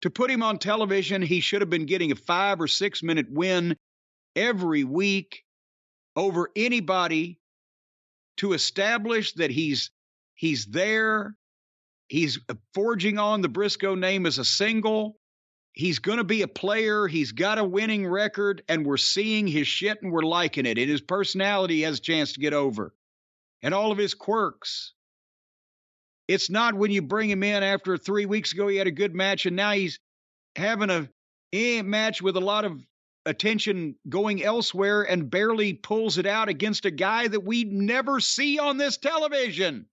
to put him on television, he should have been getting a 5 or 6 minute win every week over anybody to establish that he's there. He's forging on the Briscoe name as a single. He's going to be a player. He's got a winning record, and we're seeing his shit, and we're liking it. And his personality has a chance to get over. And all of his quirks. It's not when you bring him in after 3 weeks ago he had a good match, and now he's having a match with a lot of attention going elsewhere and barely pulls it out against a guy that we never see on this television.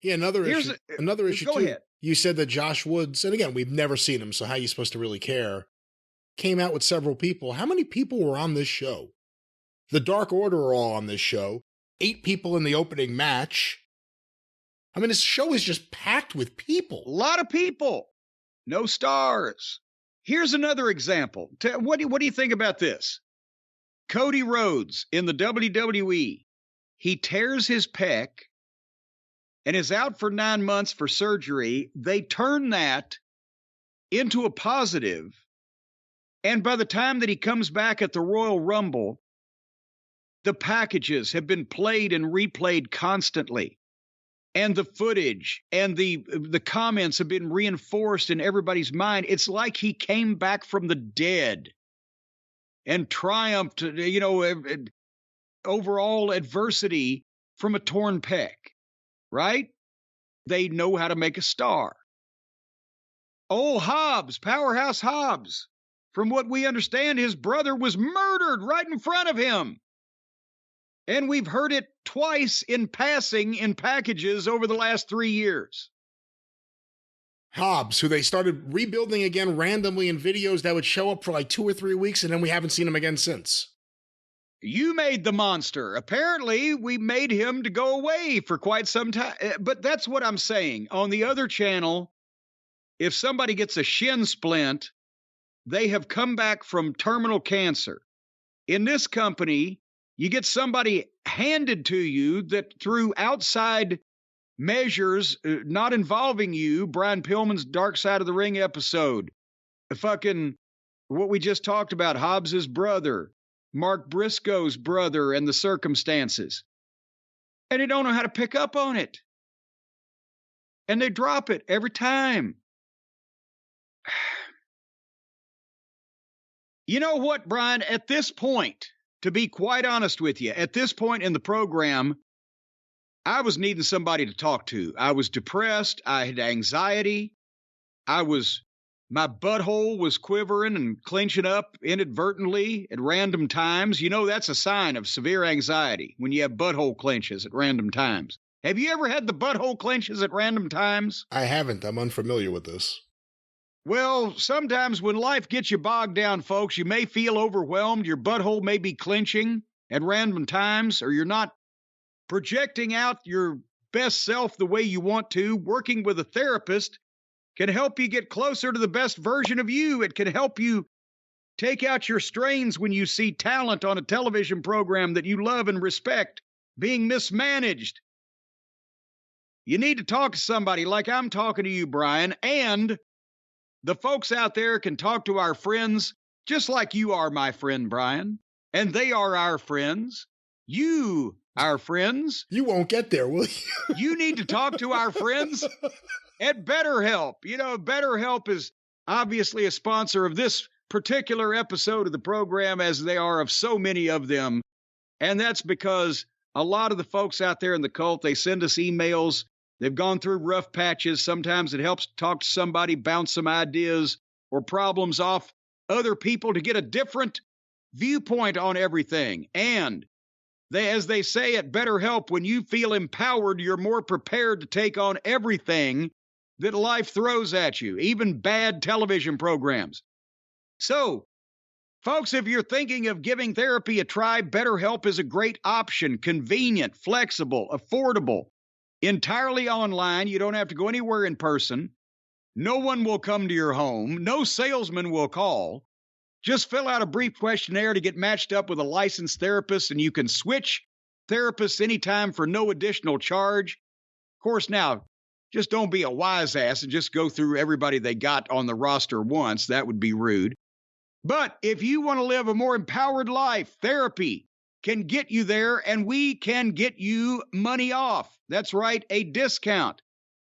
Yeah, another issue Go too. Ahead. You said that Josh Woods, and again, we've never seen him, so how are you supposed to really care? Came out with several people. How many people were on this show? The Dark Order are all on this show. 8 people in the opening match. I mean, this show is just packed with people. A lot of people. No stars. Here's another example. What do you think about this? Cody Rhodes in the WWE. He tears his pec and is out for 9 months for surgery. They turn that into a positive, and by the time that he comes back at the Royal Rumble, the packages have been played and replayed constantly, and the footage and the comments have been reinforced in everybody's mind. It's like he came back from the dead and triumphed, over all adversity from a torn pec. Right? They know how to make a star. Oh, Hobbs, Powerhouse Hobbs, From what we understand, his brother was murdered right in front of him. And we've heard it twice in passing in packages over the last 3 years. Hobbs, who they started rebuilding again randomly in videos that would show up for like 2 or 3 weeks, and then we haven't seen him again since. You made the monster. Apparently, we made him to go away for quite some time. But that's what I'm saying. On the other channel, if somebody gets a shin splint, they have come back from terminal cancer. In this company, you get somebody handed to you that through outside measures not involving you, Brian Pillman's Dark Side of the Ring episode, what we just talked about, Hobbs's brother, Mark Briscoe's brother, and the circumstances. And they don't know how to pick up on it. And they drop it every time. You know what, Brian? At this point, to be quite honest with you, at this point in the program, I was needing somebody to talk to. I was depressed. I had anxiety. My butthole was quivering and clenching up inadvertently at random times. You know, that's a sign of severe anxiety when you have butthole clenches at random times. Have you ever had the butthole clenches at random times? I haven't. I'm unfamiliar with this. Well, sometimes when life gets you bogged down, folks, you may feel overwhelmed. Your butthole may be clenching at random times, or you're not projecting out your best self the way you want to. Working with a therapist can help you get closer to the best version of you. It can help you take out your strains when you see talent on a television program that you love and respect being mismanaged. You need to talk to somebody like I'm talking to you, Brian, and the folks out there can talk to our friends just like you are my friend, Brian, and they are our friends. You, our friends. You won't get there, will you? You need to talk to our friends at BetterHelp. You know, BetterHelp is obviously a sponsor of this particular episode of the program, as they are of so many of them. And that's because a lot of the folks out there in the cult, they send us emails. They've gone through rough patches. Sometimes it helps to talk to somebody, bounce some ideas or problems off other people to get a different viewpoint on everything. And as they say at BetterHelp, when you feel empowered, you're more prepared to take on everything that life throws at you, even bad television programs. So, folks, if you're thinking of giving therapy a try, BetterHelp is a great option. Convenient, flexible, affordable, entirely online. You don't have to go anywhere in person. No one will come to your home. No salesman will call. Just fill out a brief questionnaire to get matched up with a licensed therapist, and you can switch therapists anytime for no additional charge. Of course, now, just don't be a wise ass and just go through everybody they got on the roster once. That would be rude. But if you want to live a more empowered life, therapy can get you there, and we can get you money off. That's right, a discount.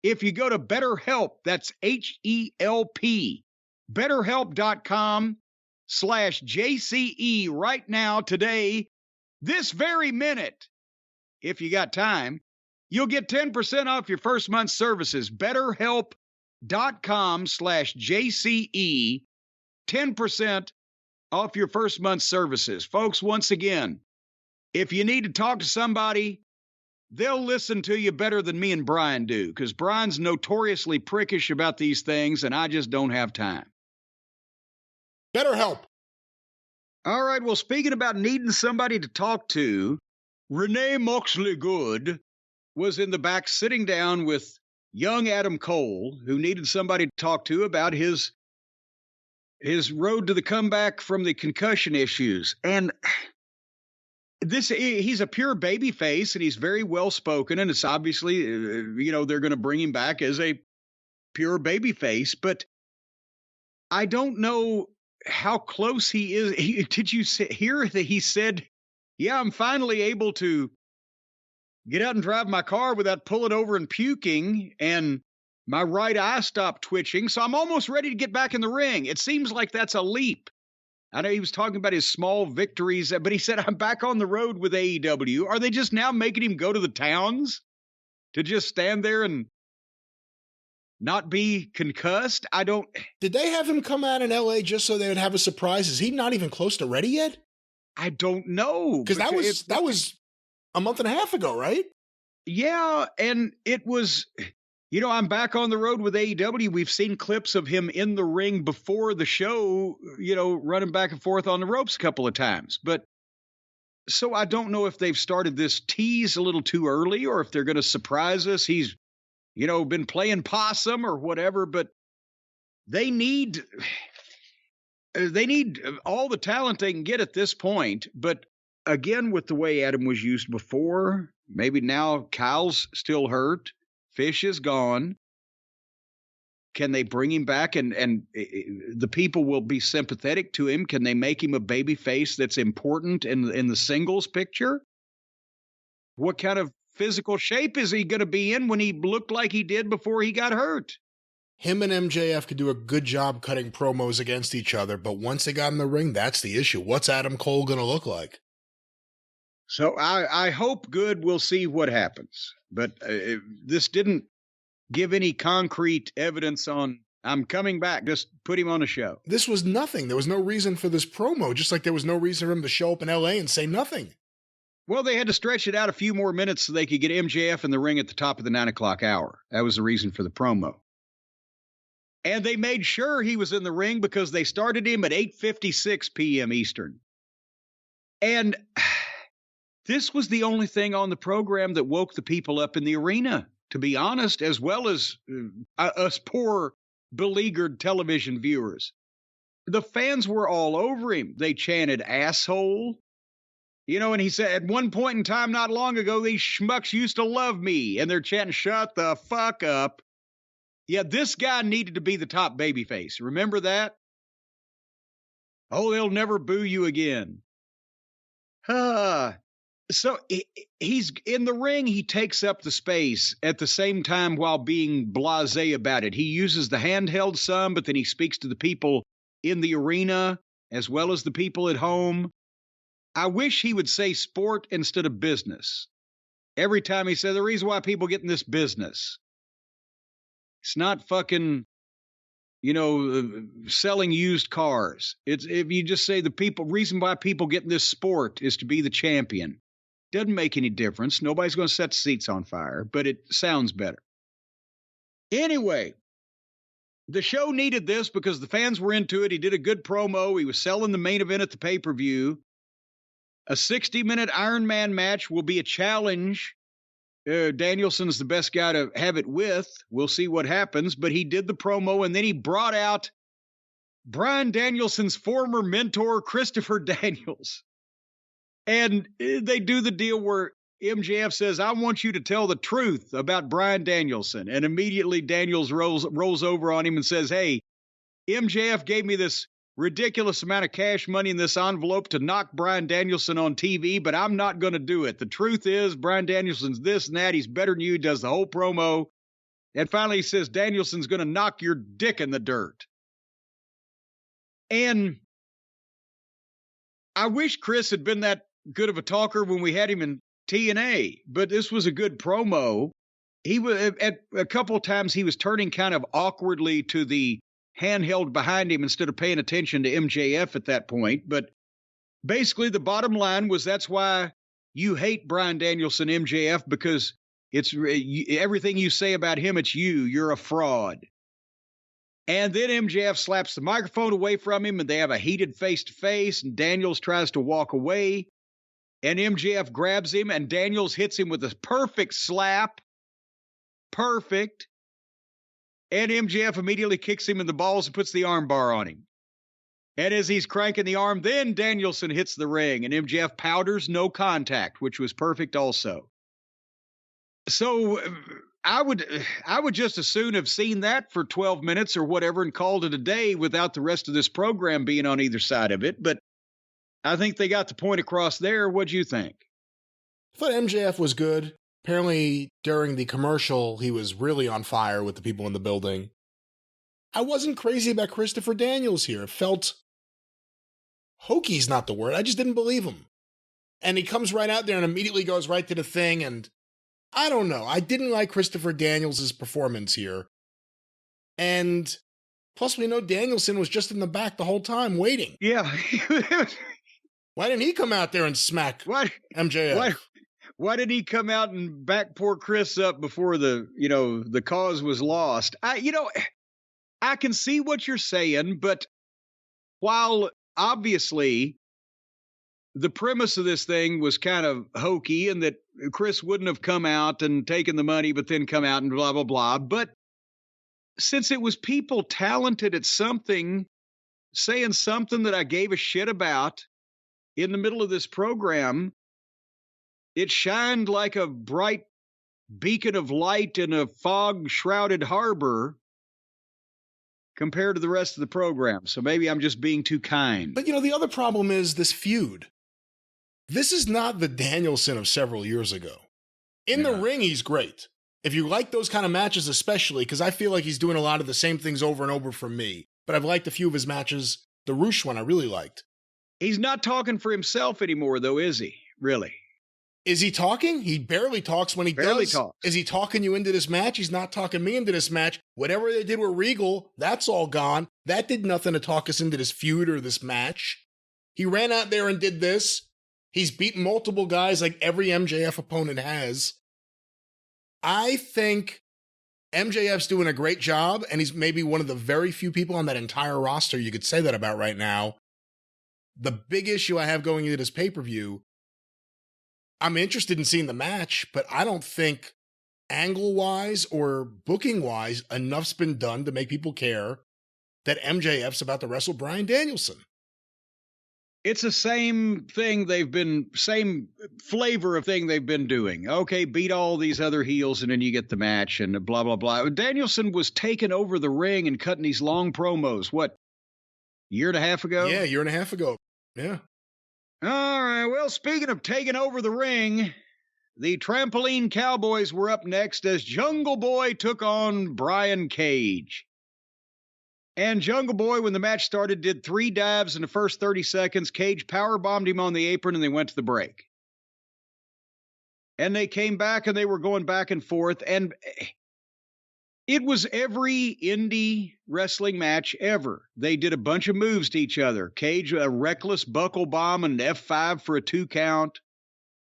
If you go to BetterHelp, that's HELP, BetterHelp.com/JCE right now, today, this very minute. If you got time, you'll get 10% off your first month's services. BetterHelp.com/JCE, 10% off your first month's services. Folks, once again, if you need to talk to somebody, they'll listen to you better than me and Brian do, because Brian's notoriously prickish about these things, and I just don't have time. BetterHelp. All right, well, speaking about needing somebody to talk to, Renee Moxley Good was in the back sitting down with young Adam Cole, who needed somebody to talk to about his road to the comeback from the concussion issues. And he's a pure baby face, and he's very well spoken, and it's obviously, they're going to bring him back as a pure baby face, but I don't know how close he is. Did you hear that he said, yeah, I'm finally able to get out and drive my car without pulling over and puking, and my right eye stopped twitching, so I'm almost ready to get back in the ring. It seems like that's a leap. I know he was talking about his small victories, but he said, I'm back on the road with AEW. Are they just now making him go to the towns to just stand there and not be concussed? I don't. Did they have him come out in LA just so they would have a surprise? Is he not even close to ready yet? I don't know. Because that was a month and a half ago, right? Yeah, and it was, I'm back on the road with AEW. We've seen clips of him in the ring before the show, running back and forth on the ropes a couple of times. But so I don't know if they've started this tease a little too early or if they're going to surprise us. He's, been playing possum or whatever, but they need all the talent they can get at this point. But again, with the way Adam was used before, maybe now Kyle's still hurt. Fish is gone. Can they bring him back and the people will be sympathetic to him? Can they make him a baby face that's important in the singles picture? What kind of physical shape is he going to be in when he looked like he did before he got hurt? Him and MJF could do a good job cutting promos against each other, but once they got in the ring, that's the issue. What's Adam Cole going to look like? So I hope good. We'll see what happens. But this didn't give any concrete evidence on, I'm coming back. Just put him on a show. This was nothing. There was no reason for this promo, just like there was no reason for him to show up in LA and say nothing. Well, they had to stretch it out a few more minutes so they could get MJF in the ring at the top of the 9 o'clock hour. That was the reason for the promo. And they made sure he was in the ring because they started him at 8:56 p.m. Eastern. And this was the only thing on the program that woke the people up in the arena, to be honest, as well as us poor, beleaguered television viewers. The fans were all over him. They chanted asshole. And he said, at one point in time not long ago, these schmucks used to love me. And they're chanting, shut the fuck up. Yeah, this guy needed to be the top babyface. Remember that? Oh, they'll never boo you again. So he's in the ring. He takes up the space at the same time while being blasé about it. He uses the handheld some, but then he speaks to the people in the arena as well as the people at home. I wish he would say sport instead of business. Every time he said the reason why people get in this business. It's not fucking, selling used cars. It's if you just say the reason why people get in this sport is to be the champion. Doesn't make any difference. Nobody's going to set the seats on fire, but it sounds better. Anyway, the show needed this because the fans were into it. He did a good promo. He was selling the main event at the pay-per-view. A 60-minute Iron Man match will be a challenge. Danielson's the best guy to have it with. We'll see what happens. But he did the promo, and then he brought out Bryan Danielson's former mentor, Christopher Daniels. And they do the deal where MJF says, I want you to tell the truth about Bryan Danielson. And immediately Daniels rolls over on him and says, hey, MJF gave me this ridiculous amount of cash money in this envelope to knock Bryan Danielson on TV, but I'm not going to do it. The truth is, Bryan Danielson's this and that. He's better than you, does the whole promo. And finally he says, Danielson's going to knock your dick in the dirt. And I wish Chris had been that good of a talker when we had him in TNA, but this was a good promo. He was at a couple of times he was turning kind of awkwardly to the handheld behind him instead of paying attention to MJF at that point. But basically the bottom line was that's why you hate Bryan Danielson, MJF, because it's everything you say about him, it's you're a fraud. And then MJF slaps the microphone away from him and they have a heated face-to-face and Daniels tries to walk away and MJF grabs him and Daniels hits him with a perfect slap. Perfect. And MJF immediately kicks him in the balls and puts the arm bar on him. And as he's cranking the arm, then Danielson hits the ring and MJF powders no contact, which was perfect also. So I would just as soon have seen that for 12 minutes or whatever and called it a day without the rest of this program being on either side of it. But I think they got the point across there. What'd you think? I thought MJF was good. Apparently, during the commercial, he was really on fire with the people in the building. I wasn't crazy about Christopher Daniels here. It felt hoky's not the word. I just didn't believe him. And he comes right out there and immediately goes right to the thing. And I don't know. I didn't like Christopher Daniels' performance here. And plus, we know Danielson was just in the back the whole time waiting. Yeah. Why didn't he come out there and smack MJF? Why did he come out and back poor Chris up before the cause was lost? I can see what you're saying, but while obviously the premise of this thing was kind of hokey and that Chris wouldn't have come out and taken the money, but then come out and blah, blah, blah. But since it was people talented at something, saying something that I gave a shit about in the middle of this program, it shined like a bright beacon of light in a fog-shrouded harbor compared to the rest of the program. So maybe I'm just being too kind. But, the other problem is this feud. This is not the Danielson of several years ago. In the ring, he's great. If you like those kind of matches especially, because I feel like he's doing a lot of the same things over and over for me. But I've liked a few of his matches. The Roosh one I really liked. He's not talking for himself anymore, though, is he? Really? Is he talking? He barely talks when he barely does. Talks. Is he talking you into this match? He's not talking me into this match. Whatever they did with Regal, that's all gone. That did nothing to talk us into this feud or this match. He ran out there and did this. He's beaten multiple guys like every MJF opponent has. I think MJF's doing a great job, and he's maybe one of the very few people on that entire roster you could say that about right now. The big issue I have going into this pay-per-view, I'm interested in seeing the match, but I don't think angle-wise or booking-wise enough's been done to make people care that MJF's about to wrestle Bryan Danielson. It's the same flavor of thing they've been doing. Okay, beat all these other heels and then you get the match and blah, blah, blah. Danielson was taking over the ring and cutting these long promos. What, year and a half ago? Yeah, year and a half ago. Yeah. All right, well, speaking of taking over the ring, the Trampoline Cowboys were up next as Jungle Boy took on Brian Cage. And Jungle Boy, when the match started, did 3 dives in the first 30 seconds. Cage powerbombed him on the apron, and they went to the break. And they came back, and they were going back and forth. And it was every indie wrestling match ever. They did a bunch of moves to each other. Cage, a reckless buckle bomb and F5 for a 2 count.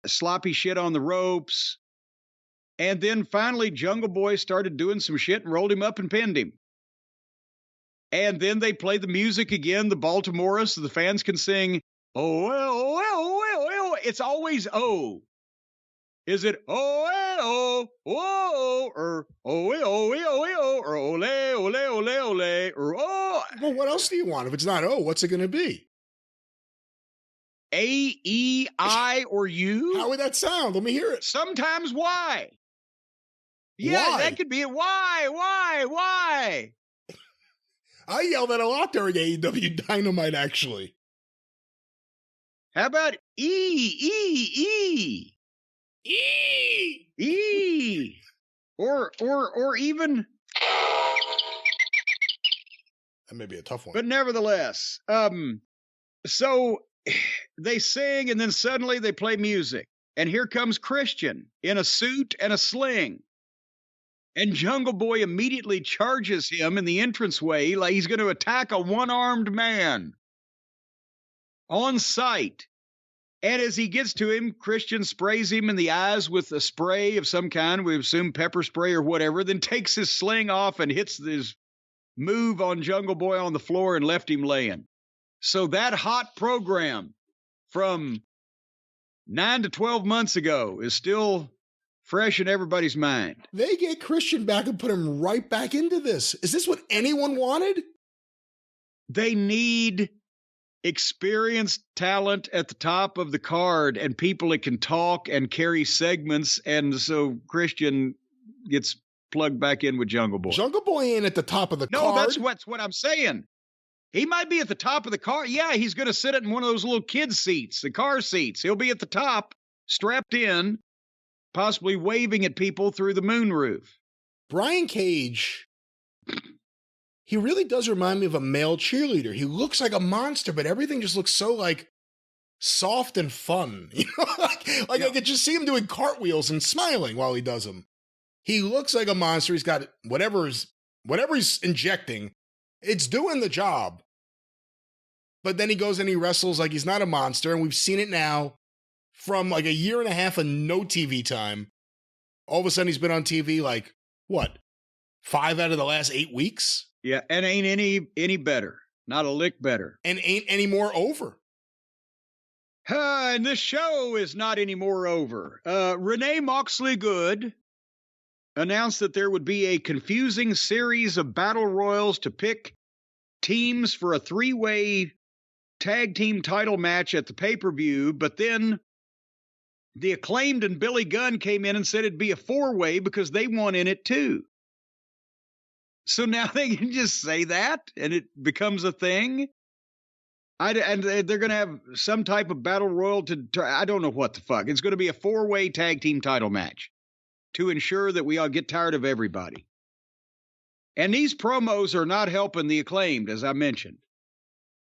Sloppy shit on the ropes. And then finally, Jungle Boy started doing some shit and rolled him up and pinned him. And then they play the music again, the Baltimore, so the fans can sing, oh, well, oh, well, oh, well, oh. It's always oh. Is it oh, oh, or oh, oh, or ole, ole, ole, ole, or oh? Well, what else do you want? If it's not oh, what's it going to be? A, E, I, or U? How would that sound? Let me hear it. Sometimes Y. Yeah, why? That could be it. Why? I yelled that a lot during AEW Dynamite, actually. How about E? Or even... That may be a tough one. But nevertheless, so they sing and then suddenly they play music. And here comes Christian in a suit and a sling. And Jungle Boy immediately charges him in the entranceway like he's going to attack a one-armed man on sight. And as he gets to him, Christian sprays him in the eyes with a spray of some kind, we assume pepper spray or whatever, then takes his sling off and hits his move on Jungle Boy on the floor and left him laying. So that hot program from 9 to 12 months ago is still fresh in everybody's mind. They get Christian back and put him right back into this. Is this what anyone wanted? They need experienced talent at the top of the card and people that can talk and carry segments. And so Christian gets plugged back in with Jungle Boy. Jungle Boy ain't at the top of the card. No, that's what I'm saying. He might be at the top of the car. Yeah, he's going to sit in one of those little kid seats, the car seats. He'll be at the top, strapped in, possibly waving at people through the moonroof. Brian Cage, he really does remind me of a male cheerleader. He looks like a monster, but everything just looks so like soft and fun. You know, like I could just see him doing cartwheels and smiling while he does them. He looks like a monster. He's got whatever Whatever he's injecting, it's doing the job. But then he goes and he wrestles like he's not a monster, and we've seen it now from like a year and a half of no TV time. All of a sudden he's been on TV like, what, 5 out of the last 8 weeks? Yeah, and ain't any better. Not a lick better. And ain't any more over. And this show is not any more over. Renee Moxley Good announced that there would be a confusing series of battle royals to pick teams for a 3-way tag team title match at the pay-per-view, but then the Acclaimed and Billy Gunn came in and said it'd be a 4-way because they won in it too. So now they can just say that and it becomes a thing. And they're going to have some type of battle royal to I don't know what the fuck. It's going to be a 4-way tag team title match to ensure that we all get tired of everybody. And these promos are not helping the Acclaimed, as I mentioned.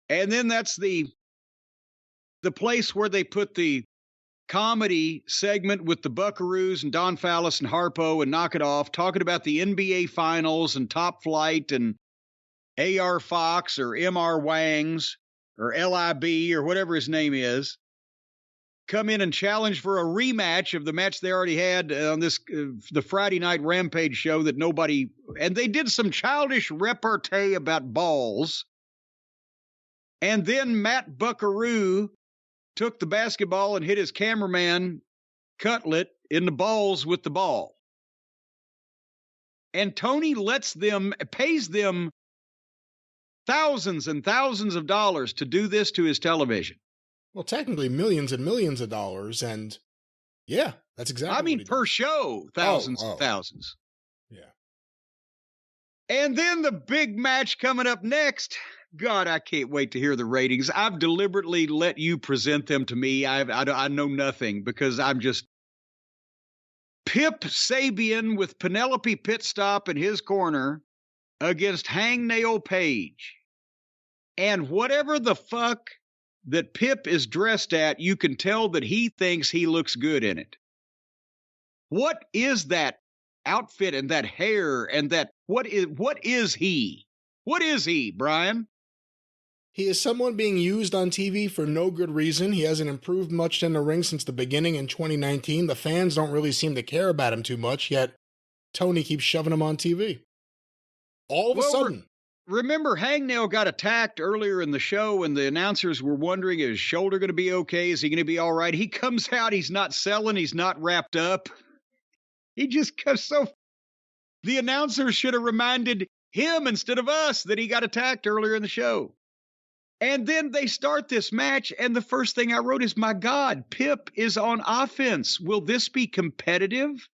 And then that's the place where they put the comedy segment with the Buckaroos and Don Fallis and Harpo and Knock It Off, talking about the NBA Finals and Top Flight and A.R. Fox or M.R. Wangs or L.I.B. or whatever his name is, come in and challenge for a rematch of the match they already had on this the Friday Night Rampage show that nobody... And they did some childish repartee about balls. And then Matt Buckaroo took the basketball and hit his cameraman Cutlet in the balls with the ball. And Tony pays them thousands and thousands of dollars to do this to his television. Well, technically millions and millions of dollars. And yeah, that's exactly I mean, per show, thousands and thousands. Yeah. And then the big match coming up next. God, I can't wait to hear the ratings. I've deliberately let you present them to me. I know nothing because I'm just... Pip Sabian with Penelope Pitstop in his corner against Hangnail Page. And whatever the fuck that Pip is dressed at, you can tell that he thinks he looks good in it. What is that outfit and that hair and that... What is he? What is he, Brian? He is someone being used on TV for no good reason. He hasn't improved much in the ring since the beginning in 2019. The fans don't really seem to care about him too much, yet Tony keeps shoving him on TV. All of a sudden. Remember, Hangnail got attacked earlier in the show and the announcers were wondering, is his shoulder going to be okay? Is he going to be all right? He comes out, he's not selling, he's not wrapped up. He just goes so... The announcers should have reminded him instead of us that he got attacked earlier in the show. And then they start this match, and the first thing I wrote is, my God, Pip is on offense. Will this be competitive?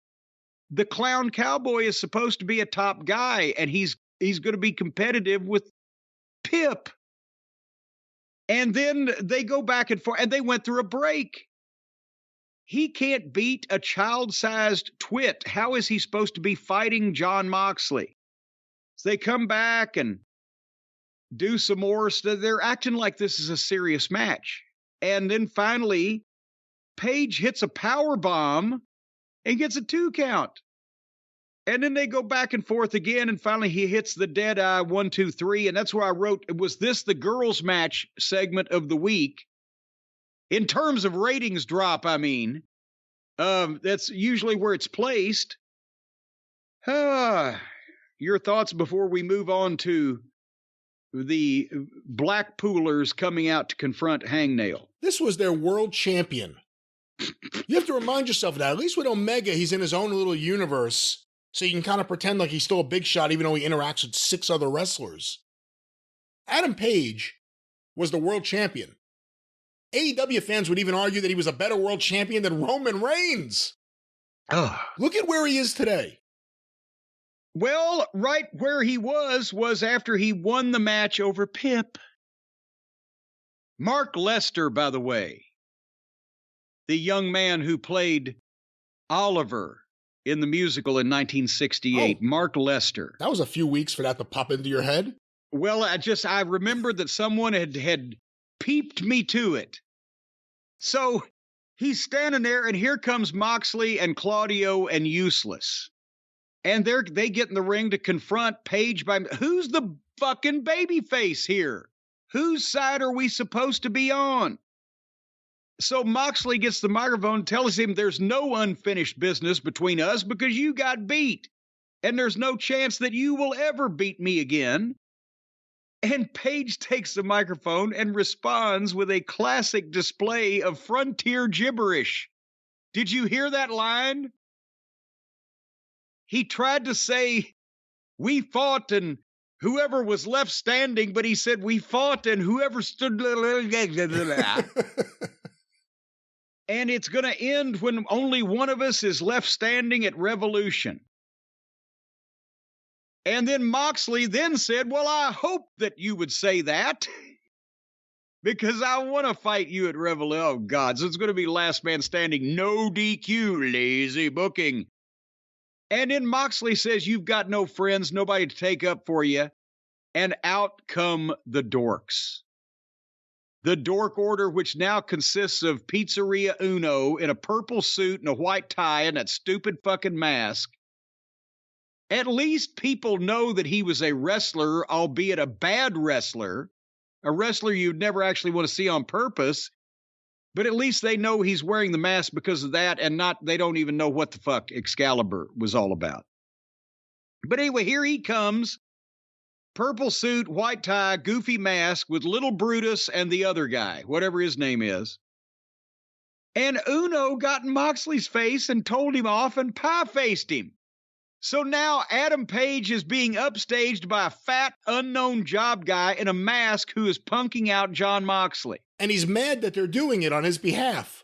The Clown Cowboy is supposed to be a top guy, and he's going to be competitive with Pip. And then they go back and forth, and they went through a break. He can't beat a child-sized twit. How is he supposed to be fighting John Moxley? So they come back and do some more stuff. They're acting like this is a serious match. And then finally, Page hits a power bomb and gets a 2 count. And then they go back and forth again, and finally he hits the dead eye 1, 2, 3. And that's where I wrote, was this the girls' match segment of the week? In terms of ratings drop, I mean. That's usually where it's placed. Your thoughts before we move on to the Blackpoolers coming out to confront Hangnail. This was their world champion. You have to remind yourself of that. At least with Omega, he's in his own little universe, so you can kind of pretend like he's still a big shot, even though he interacts with 6 other wrestlers. Adam Page was the world champion. AEW fans would even argue that he was a better world champion than Roman Reigns. Look at where he is today. Well, right where he was after he won the match over Pip. Mark Lester, by the way, the young man who played Oliver in the musical in 1968, Mark Lester. That was a few weeks for that to pop into your head. Well, I remembered that someone had peeped me to it. So he's standing there, and here comes Moxley and Claudio and Useless. And they get in the ring to confront Paige by, who's the fucking babyface here? Whose side are we supposed to be on? So Moxley gets the microphone, tells him there's no unfinished business between us because you got beat. And there's no chance that you will ever beat me again. And Paige takes the microphone and responds with a classic display of frontier gibberish. Did you hear that line? He tried to say, we fought and whoever was left standing, but he said, we fought and whoever stood. And it's going to end when only one of us is left standing at Revolution. And then Moxley then said, well, I hope that you would say that because I want to fight you at Revolution. Oh, God. So it's going to be last man standing. No DQ, lazy booking. And then Moxley says, you've got no friends, nobody to take up for you. And out come the dorks. The dork order, which now consists of Pizzeria Uno in a purple suit and a white tie and that stupid fucking mask. At least people know that he was a wrestler, albeit a bad wrestler, a wrestler you'd never actually want to see on purpose. But at least they know he's wearing the mask because of that, and they don't even know what the fuck Excalibur was all about. But anyway, here he comes. Purple suit, white tie, goofy mask with Little Brutus and the other guy, whatever his name is. And Uno got in Moxley's face and told him off and pie-faced him. So now Adam Page is being upstaged by a fat, unknown job guy in a mask who is punking out Jon Moxley. And he's mad that they're doing it on his behalf.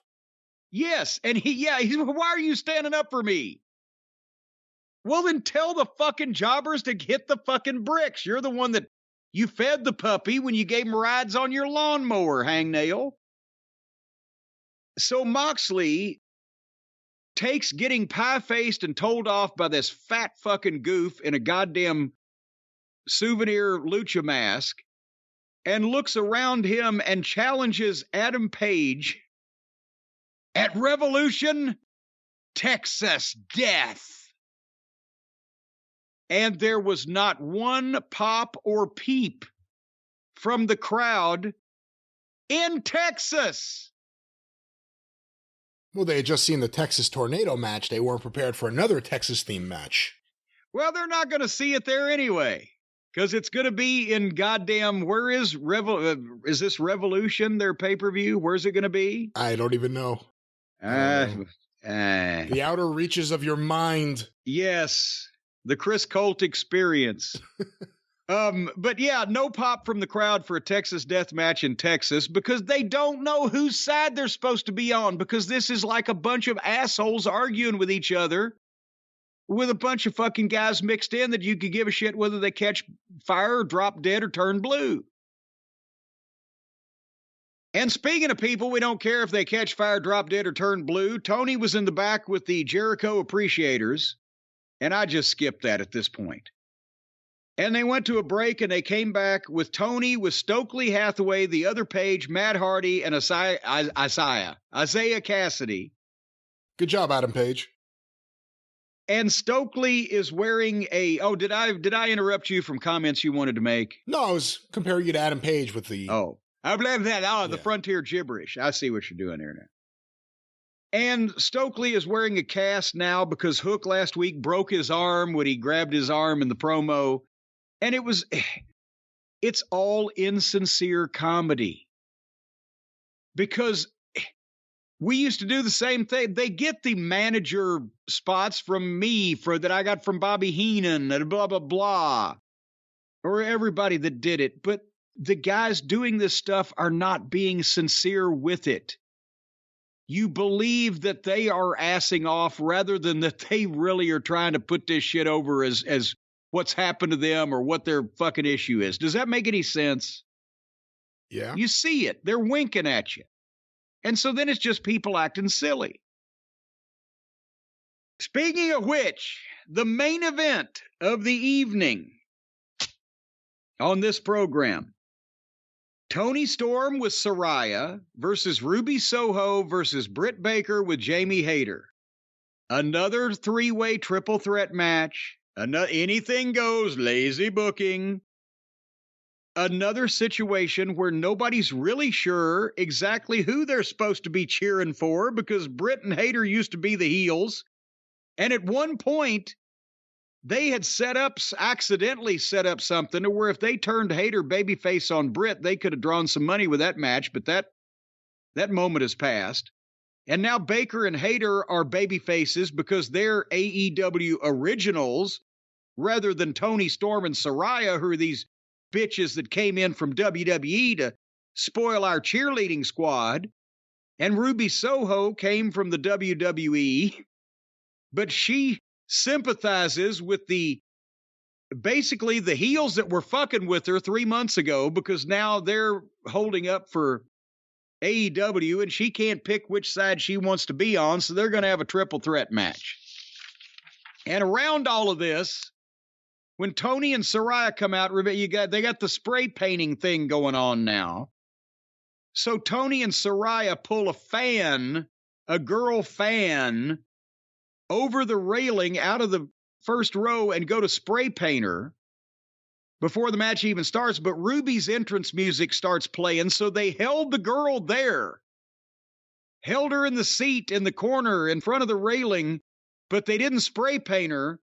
Yes, and he's, why are you standing up for me? Well, then tell the fucking jobbers to hit the fucking bricks. You're the one that you fed the puppy when you gave him rides on your lawnmower, hangnail. So Moxley takes getting pie-faced and told off by this fat fucking goof in a goddamn souvenir lucha mask and looks around him and challenges Adam Page at Revolution, Texas Death. And there was not one pop or peep from the crowd in Texas. Well, they had just seen the Texas Tornado match. They weren't prepared for another Texas-themed match. Well, they're not going to see it there anyway, because it's going to be in goddamn, where is this Revolution, their pay-per-view? Where's it going to be? I don't even know. The outer reaches of your mind. Yes, the Chris Colt experience. But yeah, no pop from the crowd for a Texas death match in Texas because they don't know whose side they're supposed to be on, because this is like a bunch of assholes arguing with each other with a bunch of fucking guys mixed in that you could give a shit whether they catch fire or drop dead or turn blue. And speaking of people, we don't care if they catch fire, drop dead, or turn blue. Tony was in the back with the Jericho Appreciators, and I just skipped that at this point. And they went to a break, and they came back with Tony, with Stokely Hathaway, the other Page, Matt Hardy, and Isaiah Cassidy. Good job, Adam Page. And Stokely is wearing a... Oh, did I interrupt you from comments you wanted to make? No, I was comparing you to Adam Page with the... Oh, I believe that. Oh, the frontier gibberish. I see what you're doing here now. And Stokely is wearing a cast now because Hook last week broke his arm when he grabbed his arm in the promo. And it's all insincere comedy. Because we used to do the same thing. They get the manager spots from me that I got from Bobby Heenan and blah, blah, blah. Or everybody that did it. But the guys doing this stuff are not being sincere with it. You believe that they are assing off rather than that they really are trying to put this shit over as what's happened to them or what their fucking issue is. Does that make any sense? Yeah. You see it. They're winking at you. And so then it's just people acting silly. Speaking of which, the main event of the evening on this program, Toni Storm with Saraya versus Ruby Soho versus Britt Baker with Jamie Hayter. Another three-way triple threat match. Anything goes, lazy booking. Another situation where nobody's really sure exactly who they're supposed to be cheering for because Britt and Hayter used to be the heels. And at one point, they had accidentally set up something to where if they turned Hayter babyface on Britt, they could have drawn some money with that match, but that moment has passed. And now Baker and Hayter are babyfaces because they're AEW originals rather than Toni Storm and Saraya, who are these bitches that came in from WWE to spoil our cheerleading squad. And Ruby Soho came from the WWE, but she sympathizes with basically the heels that were fucking with her 3 months ago because now they're holding up for AEW and she can't pick which side she wants to be on, so they're going to have a triple threat match. And around all of this, when Toni and Saraya come out, they got the spray painting thing going on now. So Toni and Saraya pull a girl fan, over the railing out of the first row and go to spray paint her before the match even starts. But Ruby's entrance music starts playing, so they held the girl there, held her in the seat in the corner in front of the railing, but they didn't spray paint her.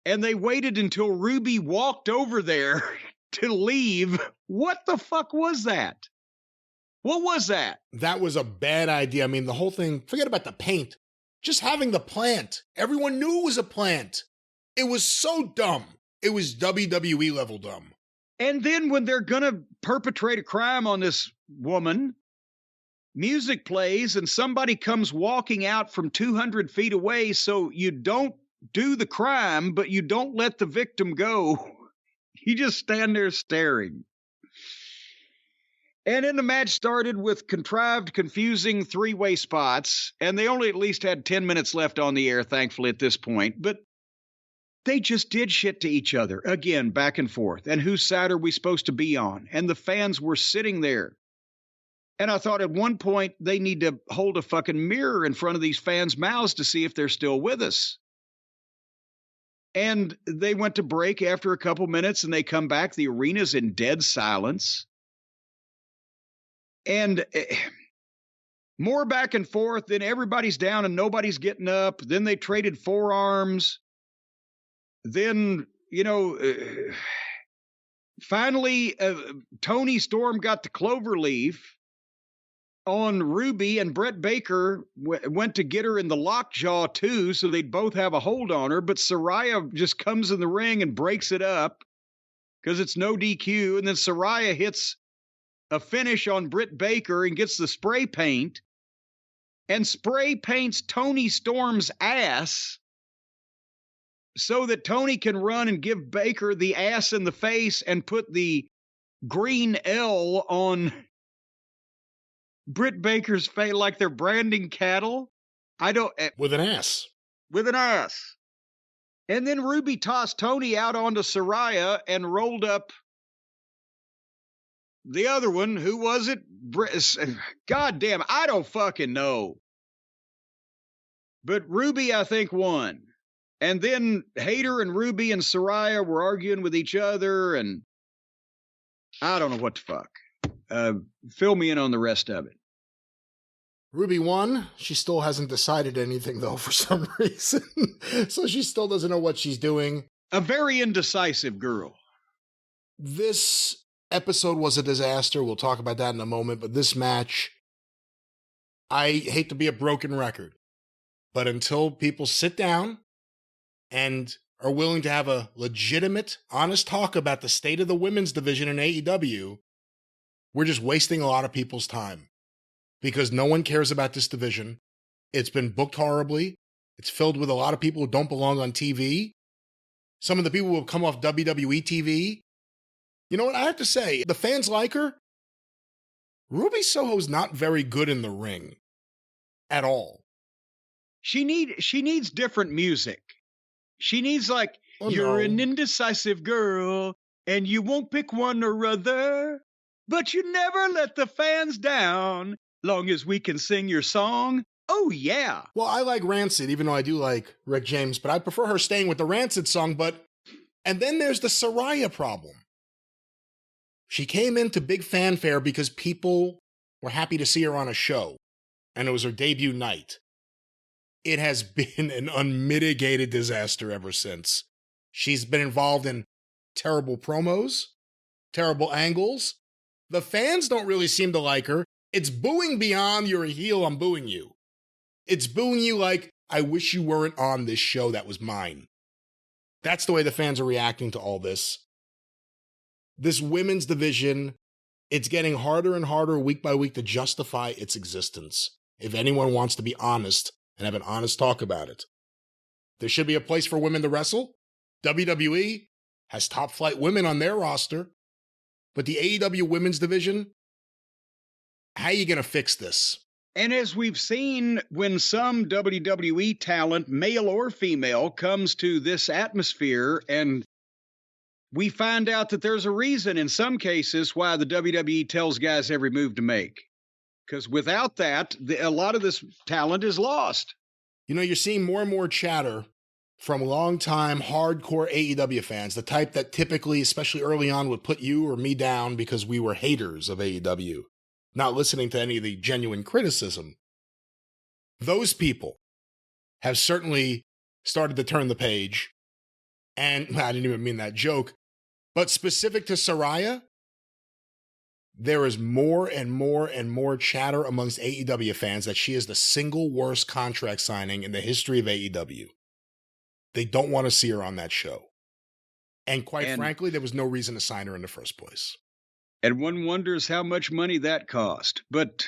And they waited until Ruby walked over there to leave. What the fuck was that? What was that? That was a bad idea. I mean, the whole thing, forget about the paint. Just having the plant. Everyone knew it was a plant. It was so dumb. It was WWE level dumb. And then when they're going to perpetrate a crime on this woman, music plays and somebody comes walking out from 200 feet away, so you don't do the crime, but you don't let the victim go. You just stand there staring. And then the match started with contrived, confusing three-way spots, and they only at least had 10 minutes left on the air, thankfully, at this point. But they just did shit to each other, again, back and forth. And whose side are we supposed to be on? And the fans were sitting there. And I thought at one point they need to hold a fucking mirror in front of these fans' mouths to see if they're still with us. And they went to break after a couple minutes, and they come back. The arena's in dead silence. And more back and forth. Then everybody's down and nobody's getting up. Then they traded forearms. Then, finally, Toni Storm got the clover leaf on Ruby, and Brett Baker went to get her in the lockjaw too, so they'd both have a hold on her. But Saraya just comes in the ring and breaks it up because it's no DQ. And then Saraya hits a finish on Britt Baker and gets the spray paint and spray paints Toni Storm's ass so that Toni can run and give Baker the ass in the face and put the green L on Britt Baker's face like they're branding cattle. With an ass. With an ass. And then Ruby tossed Toni out onto Saraya and rolled up the other one. Who was it? God damn, I don't fucking know. But Ruby, I think, won. And then Hayter and Ruby and Saraya were arguing with each other, and I don't know what the fuck. Fill me in on the rest of it. Ruby won. She still hasn't decided anything, though, for some reason. So she still doesn't know what she's doing. A very indecisive girl. This episode was a disaster. We'll talk about that in a moment. But this match, I hate to be a broken record, but until people sit down and are willing to have a legitimate, honest talk about the state of the women's division in AEW, we're just wasting a lot of people's time because no one cares about this division. It's been booked horribly. It's filled with a lot of people who don't belong on TV. Some of the people who have come off WWE TV. You know what? I have to say, the fans like her. Ruby Soho's not very good in the ring at all. She needs different music. She needs you're an indecisive girl and you won't pick one or other, but you never let the fans down. Long as we can sing your song, Oh, yeah. Well, I like Rancid, even though I do like Rick James, but I prefer her staying with the Rancid song. And then there's the Saraya problem. She came into big fanfare because people were happy to see her on a show, and it was her debut night. It has been an unmitigated disaster ever since. She's been involved in terrible promos, terrible angles. The fans don't really seem to like her. It's booing beyond you're a heel, I'm booing you. It's booing you like, I wish you weren't on this show that was mine. That's the way the fans are reacting to all this. This women's division, it's getting harder and harder week by week to justify its existence. If anyone wants to be honest and have an honest talk about it. There should be a place for women to wrestle. WWE has top flight women on their roster. But the AEW women's division, how are you going to fix this? And as we've seen, when some WWE talent, male or female, comes to this atmosphere, and we find out that there's a reason in some cases why the WWE tells guys every move to make. Because without that, a lot of this talent is lost. You know, you're seeing more and more chatter from longtime hardcore AEW fans, the type that typically, especially early on, would put you or me down because we were haters of AEW, not listening to any of the genuine criticism. Those people have certainly started to turn the page. And I didn't even mean that joke, but specific to Saraya, there is more and more and more chatter amongst AEW fans that she is the single worst contract signing in the history of AEW. They don't want to see her on that show. And quite frankly, there was no reason to sign her in the first place. And one wonders how much money that cost. But